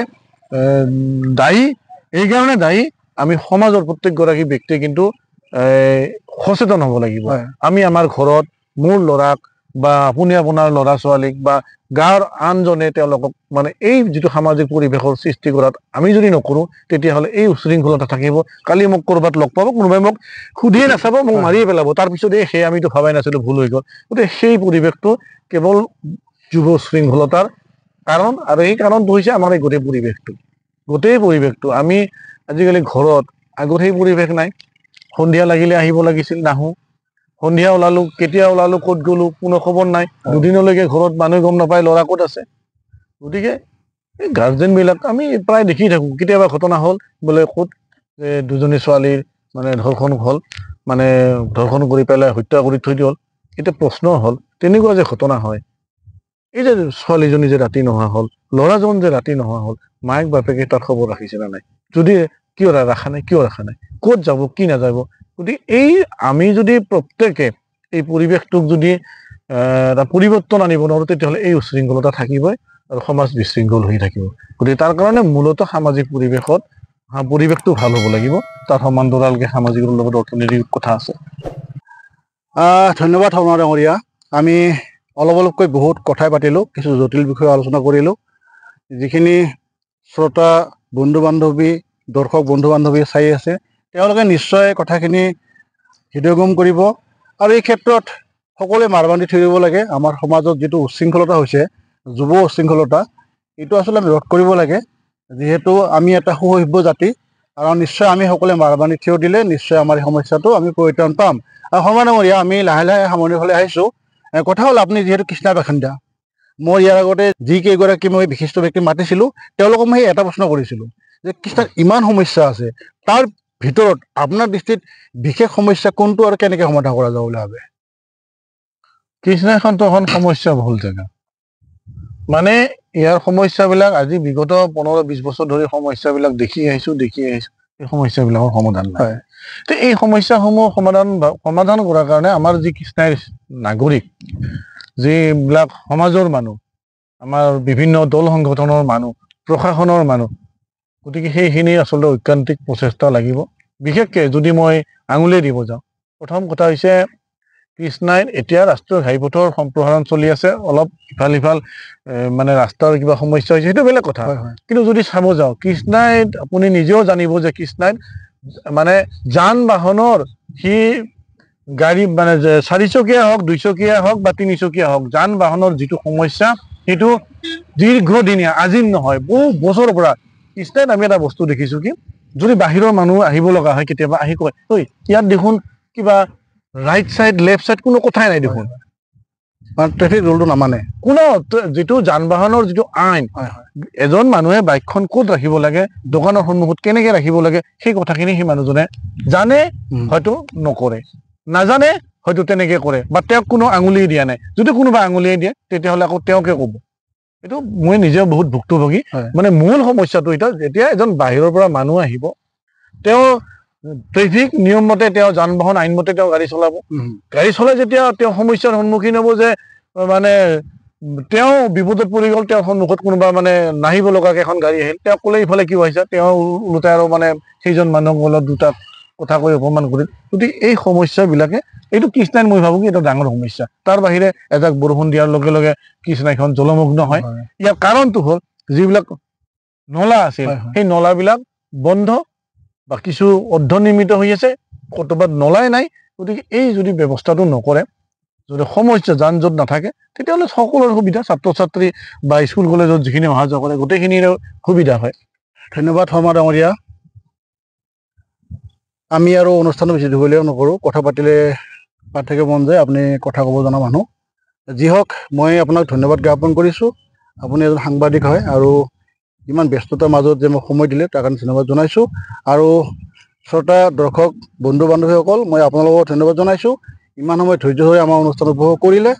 দায়ী। এইকাৰণে দায়ী, আমি সমাজৰ প্ৰত্যেকগৰাকী ব্যক্তিয়ে কিন্তু সচেতন হ'ব লাগিব। আমি আমাৰ ঘৰত মোৰ ল'ৰাক বা আপুনি আপোনাৰ ল'ৰা ছোৱালীক বা গাঁৱৰ আনজনে তেওঁলোকক মানে এই যিটো সামাজিক পৰিৱেশৰ সৃষ্টি কৰাত আমি যদি নকৰোঁ, তেতিয়াহ'লে এই উশৃংখলতা থাকিব। কালি মোক ক'ৰবাত লগ পাব, কোনোবাই মোক সুধিয়ে নাচাব, মোক মাৰিয়ে পেলাব, তাৰপিছত সেই আমিতো ভাবাই নাছিলোঁ, ভুল হৈ গ'ল। গতিকে সেই পৰিৱেশটো কেৱল যুৱ শৃংখলতাৰ কাৰণ, আৰু এই কাৰণটো হৈছে আমাৰ এই গোটেই পৰিৱেশটো। আমি আজিকালি ঘৰত, আগত সেই পৰিৱেশ নাই। সন্ধিয়া লাগিলে আহিব লাগিছিল, নাহোঁ। সন্ধিয়া ওলালোঁ, কেতিয়া ওলালোঁ, ক'ত গ'লোঁ, কোনো খবৰ নাই। দুদিনলৈকে ঘৰত মানুহে গম নাপায় ল'ৰা ক'ত আছে। গতিকে এই গাৰ্জেনবিলাক আমি প্ৰায় দেখি থাকোঁ, কেতিয়াবা ঘটনা হ'ল বোলে ক'ত দুজনী ছোৱালীৰ মানে ধৰ্ষণ হ'ল, মানে ধৰ্ষণ কৰি পেলাই হত্যা কৰি থৈ দিল। এতিয়া প্ৰশ্ন হ'ল, তেনেকুৱা যে ঘটনা হয়, এই যে ছোৱালীজনী যে ৰাতি নোহোৱা হ'ল, ল'ৰাজন যে ৰাতি নোহোৱা হ'ল, মায়েক বাপেকে তাৰ খবৰ ৰাখিছে নে নাই? যদি কিয় ৰাখা নাই, ক'ত যাব, কি নাযাব? গতিকে আমি যদি প্ৰত্যেকে এই পৰিৱেশটোক যদি এটা পৰিৱৰ্তন আনিব নোৱাৰোঁ, তেতিয়াহ'লে এই উশৃংখলতা থাকিবই। আৰু সমাজ বিশৃংখল হৈ থাকিব। গতিকে তাৰ কাৰণে মূলত সামাজিক পৰিৱেশটো ভাল হ'ব লাগিব। তাৰ সমান্তৰালকে সামাজিকৰ লগত অৰ্থনৈতিক কথা আছে। ধন্যবাদ শৰ্মা ডাঙৰীয়া। আমি অলপকৈ বহুত কথাই পাতিলোঁ, কিছু জটিল বিষয়ে আলোচনা কৰিলোঁ। যিখিনি শ্ৰোতা বন্ধু বান্ধৱী, দৰ্শক বন্ধু বান্ধৱী চাই আছে, তেওঁলোকে নিশ্চয় কথাখিনি হৃদয়গম কৰিব। আৰু এই ক্ষেত্ৰত সকলোৱে মাৰ বান্ধি থৈ দিব লাগে। আমাৰ সমাজত যিটো উচ্ছৃংখলতা হৈছে, যুৱ উচ্ছৃংখলতা, এইটো আচলতে আমি ৰোধ কৰিব লাগে। যিহেতু আমি এটা সুসভ্য জাতি, আৰু নিশ্চয় আমি সকলোৱে মাৰ বান্ধি থিয় দিলে নিশ্চয় আমাৰ এই সমস্যাটো আমি পৰিত্ৰাণ পাম। আৰু শৰ্মা ডাঙৰীয়া, আমি লাহে লাহে সামৰণিৰ ফালে আহিছোঁ। কথা হ'ল, আপুনি যিহেতু কৃষ্ণাৰ বাসিন্দা, মই ইয়াৰ আগতে যিকেইগৰাকী মই বিশিষ্ট ব্যক্তি মাতিছিলোঁ, তেওঁলোকক মই এটা প্ৰশ্ন কৰিছিলোঁ যে কৃষ্ণাৰ ইমান সমস্যা আছে, তাৰ ভিতৰত আপোনাৰ দৃষ্টিত বিশেষ সমস্যা কোনটো আৰু কেনেকৈ সমাধান কৰা যাব বুলি ভাবে? কৃষ্ণাইখনটো এখন সমস্যা বহুল জেগা। মানে ইয়াৰ সমস্যাবিলাক আজি বিগত 15-20 বছৰ ধৰি সমস্যাবিলাক দেখি আহিছোঁ। এই সমস্যাবিলাকৰ সমাধান নাই। তো এই সমস্যাসমূহ সমাধান কৰাৰ কাৰণে আমাৰ যি কৃষ্ণাইৰ নাগৰিক, যিবিলাক সমাজৰ মানুহ, আমাৰ বিভিন্ন দল সংগঠনৰ মানুহ, প্ৰশাসনৰ মানুহ, গতিকে সেইখিনি আচলতে ঐকান্তিক প্ৰচেষ্টা লাগিব। বিশেষকৈ যদি মই আঙুলিয়াই দিব যাওঁ, প্ৰথম কথা হৈছে কৃষ্ণাইত এতিয়া ৰাষ্ট্ৰীয় ঘাইপথৰ সম্প্ৰসাৰণ চলি আছে। অলপ ইফাল সিফাল মানে ৰাস্তাৰ কিবা সমস্যা হৈছে, সেইটো বেলেগ কথা। কিন্তু যদি চাব যাওঁ, কৃষ্ণাইত আপুনি নিজেও জানিব যে কৃষ্ণাইত মানে যান বাহনৰ গাড়ী মানে 4 চকীয়া হওক, 2 চকীয়া হওক বা 3 চকীয়া হওক, যান বাহনৰ যিটো সমস্যা, সেইটো দীৰ্ঘদিনীয়া, আজিৰ নহয়, বহু বছৰৰ পৰা। কৃষ্ণাইত আমি এটা বস্তু দেখিছোঁ কি, যদি বাহিৰৰ মানুহ আহিব লগা হয়, কেতিয়াবা আহি কয়, ঐ ইয়াত দেখোন কিবা ৰাইট চাইড লেফট চাইড কোনো কথাই নাই দেখোন, ট্ৰেফিক ৰুলটো নামানে। কোনো যিটো যান বাহনৰ যিটো আইন, এজন মানুহে বাইকখন ক'ত ৰাখিব লাগে, দোকানৰ সন্মুখত কেনেকে ৰাখিব লাগে, সেই কথাখিনি সেই মানুহজনে জানে, হয়তো নকৰে, নাজানে, হয়তো তেনেকে কৰে, বা তেওঁক কোনো আঙুলি দিয়া নাই। যদি কোনোবা আঙুলিয়াই দিয়ে, তেতিয়াহ'লে আকৌ তেওঁকে ক'ব। এইটো মই নিজেও বহুত ভুক্তভোগী। মানে মূল সমস্যাটো এতিয়া, যেতিয়া এজন বাহিৰৰ পৰা মানুহ আহিব, তেওঁ ট্ৰেফিক নিয়ম মতে, তেওঁ যান বাহন আইন মতে তেওঁ গাড়ী চলাব। গাড়ী চলাই যেতিয়া তেওঁ সমস্যাৰ সন্মুখীন হ'ব যে মানে তেওঁ বিপদত পৰি গ'ল, তেওঁৰ সন্মুখত কোনোবা মানে নাহিব লগাকে এখন গাড়ী আহিল, তেওঁক ক'লে ইফালে কি হৈছে, তেওঁ ওলোটাই আৰু মানে সেইজন মানুহক অলপ দুটা কথা কৈ অপমান কৰিল। গতিকে এই সমস্যাবিলাকে, এইটো কৃষ্ণাইত মই ভাবোঁ কি এটা ডাঙৰ সমস্যা। তাৰ বাহিৰে এজাক বৰষুণ দিয়াৰ লগে লগে কৃষ্ণাইখন জলমগ্ন হয়। ইয়াৰ কাৰণটো হ'ল, যিবিলাক নলা আছিল, সেই নলাবিলাক বন্ধ বা কিছু অৰ্ধনিৰ্মিত হৈ আছে, ক'ৰবাত নলাই নাই। গতিকে এই যদি ব্যৱস্থাটো নকৰে, যদি সমস্যা যান জঁট নাথাকে, তেতিয়াহ'লে সকলোৰে সুবিধা, ছাত্ৰ ছাত্ৰী বা স্কুল কলেজত যিখিনি অহা যোৱা কৰে, গোটেইখিনিৰে সুবিধা হয়। ধন্যবাদ শৰ্মা ডাঙৰীয়া। আমি আৰু অনুষ্ঠানটো বেছি দীঘলীয়া নকৰোঁ, কথা পাতিলে পাৰ্থক্য মন যায়, আপুনি কথা ক'ব জনা মানুহ। যি হওক, মই আপোনাক ধন্যবাদ জ্ঞাপন কৰিছোঁ। আপুনি এজন সাংবাদিক হয়, আৰু ইমান ব্যস্ততাৰ মাজত যে মোক সময় দিলে, তাৰ কাৰণে ধন্যবাদ জনাইছোঁ। আৰু শ্ৰোতা দৰ্শক বন্ধু বান্ধৱীসকল, মই আপোনালোকক ধন্যবাদ জনাইছোঁ, ইমান সময় ধৈৰ্য ধৰি আমাৰ অনুষ্ঠান উপভোগ কৰিলে।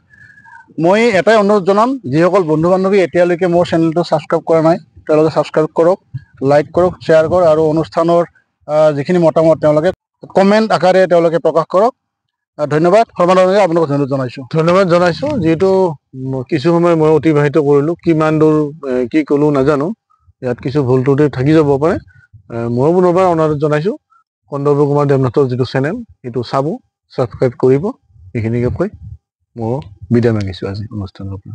মই এটাই অনুৰোধ জনাম, যিসকল বন্ধু বান্ধৱী এতিয়ালৈকে মোৰ চেনেলটো ছাবস্ক্ৰাইব কৰা নাই, তেওঁলোকে ছাবস্ক্ৰাইব কৰক, লাইক কৰক, শ্বেয়াৰ কৰক, আৰু অনুষ্ঠানৰ যিখিনি মতামত তেওঁলোকে কমেণ্ট আকাৰে তেওঁলোকে প্ৰকাশ কৰক। ধন্যবাদ শৰ্মা ডাঙৰীয়া, আপোনালোকক ধন্যবাদ জনাইছোঁ। ধন্যবাদ জনাইছোঁ। যিহেতু কিছু সময় মই অতিবাহিত কৰিলোঁ, কিমান দূৰ কি ক'লোঁ নাজানো, ইয়াত কিছু ভুল ত্ৰুটি থাকি যাব পাৰে। ময়ো পুনৰবাৰ অনুৰোধ জনাইছোঁ, কন্দৰ্প কুমাৰ দেৱনাথৰ যিটো চেনেল, সেইটো চাব, ছাবস্ক্ৰাইব কৰিব। এইখিনিকে কৈ মই বিদায় মাগিছোঁ আজি অনুষ্ঠানৰ পৰা।